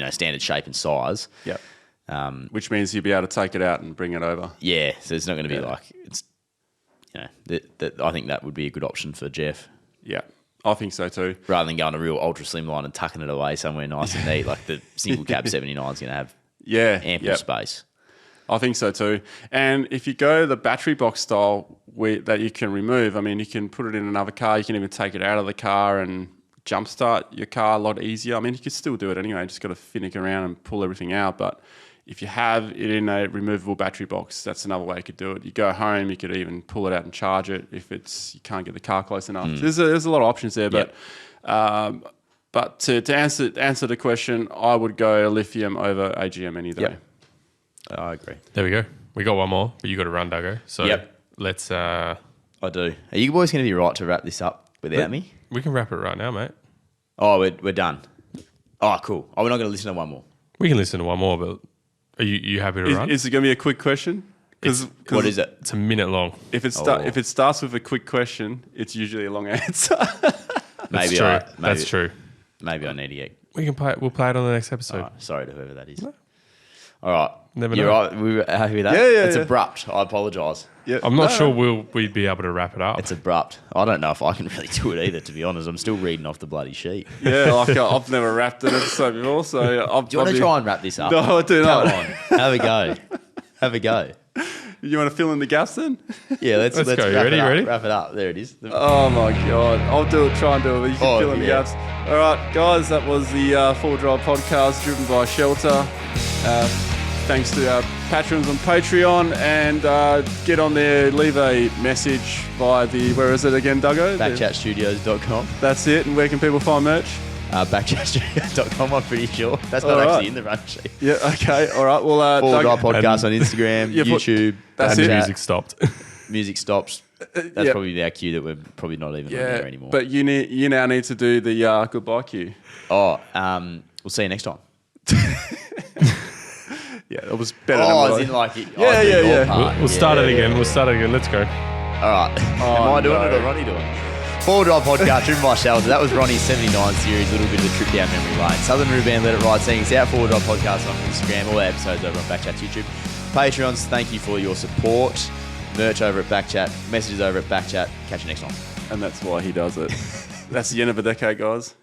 standard shape and size. Yeah. Which means you'll be able to take it out and bring it over. Yeah. So it's not going to be like it's. I think that would be a good option for Jeff. Yeah, I think so too. Rather than going a real ultra slim line and tucking it away somewhere nice and neat, like the single cab 79 is going to have ample space. I think so too. And if you go the battery box style that you can remove, I mean, you can put it in another car. You can even take it out of the car and jumpstart your car a lot easier. I mean, you could still do it anyway. You just got to finick around and pull everything out. But if you have it in a removable battery box, that's another way you could do it. You go home, you could even pull it out and charge it if you can't get the car close enough. There's a lot of options there, but to answer the question, I would go lithium over AGM any day. Yep. I agree. There we go. We got one more, but you got to run, Duggo. So let's. I do. Are you boys going to be right to wrap this up without me? We can wrap it right now, mate. Oh, we're done. Oh, cool. Oh, we're not going to listen to one more. We can listen to one more, but are you happy to run? Is it going to be a quick question? What is it? It's a minute long. If it starts with a quick question, it's usually a long answer. That's true. Maybe I need to get. We can play. We'll play it on the next episode. Right, sorry to whoever that is. No. All right. Never You're know. right. We were happy with that. Yeah, it's abrupt. I apologise. Yeah. I'm not sure we'd be able to wrap it up. It's abrupt. I don't know if I can really do it either, to be honest. I'm still reading off the bloody sheet. Yeah, like I've never wrapped an episode before, so do you want to try and wrap this up? No, I do not. Come on. Have a go. You want to fill in the gaps then? Yeah, let's go. wrap Ready? it up. Ready? Wrap it up. There it is. Oh my God. I'll do it, try and do it, but you can fill in the gaps. All right, guys, that was the Full Drive podcast driven by Shelter. Thanks to our patrons on Patreon, and get on there, leave a message via where is it again, Duggo? BackChatStudios.com. That's it. And where can people find merch? BackChatStudios.com, I'm pretty sure. That's not actually in the run sheet. Yeah, okay. All right. Well, Full Drive podcast on Instagram, YouTube. That's and it. Music stopped. Music stops. That's probably our cue that we're probably not even on there anymore. But you now need to do the goodbye cue. Oh, we'll see you next time. Yeah, it was better than as what in like it. Yeah. We'll start it again. We'll start it again. Let's go. All right. Am I doing it or Ronny doing it? Full Drive podcast driven by Shelter. That was Ronnie's 79 series, a little bit of a trip down memory lane. Southern River Band, Let It Ride, seeing us out. Full Drive podcast on Instagram, all our episodes over on BackChat's YouTube. Patreons, thank you for your support. Merch over at BackChat, messages over at BackChat. Catch you next time. And that's why he does it. That's the end of a decade, guys.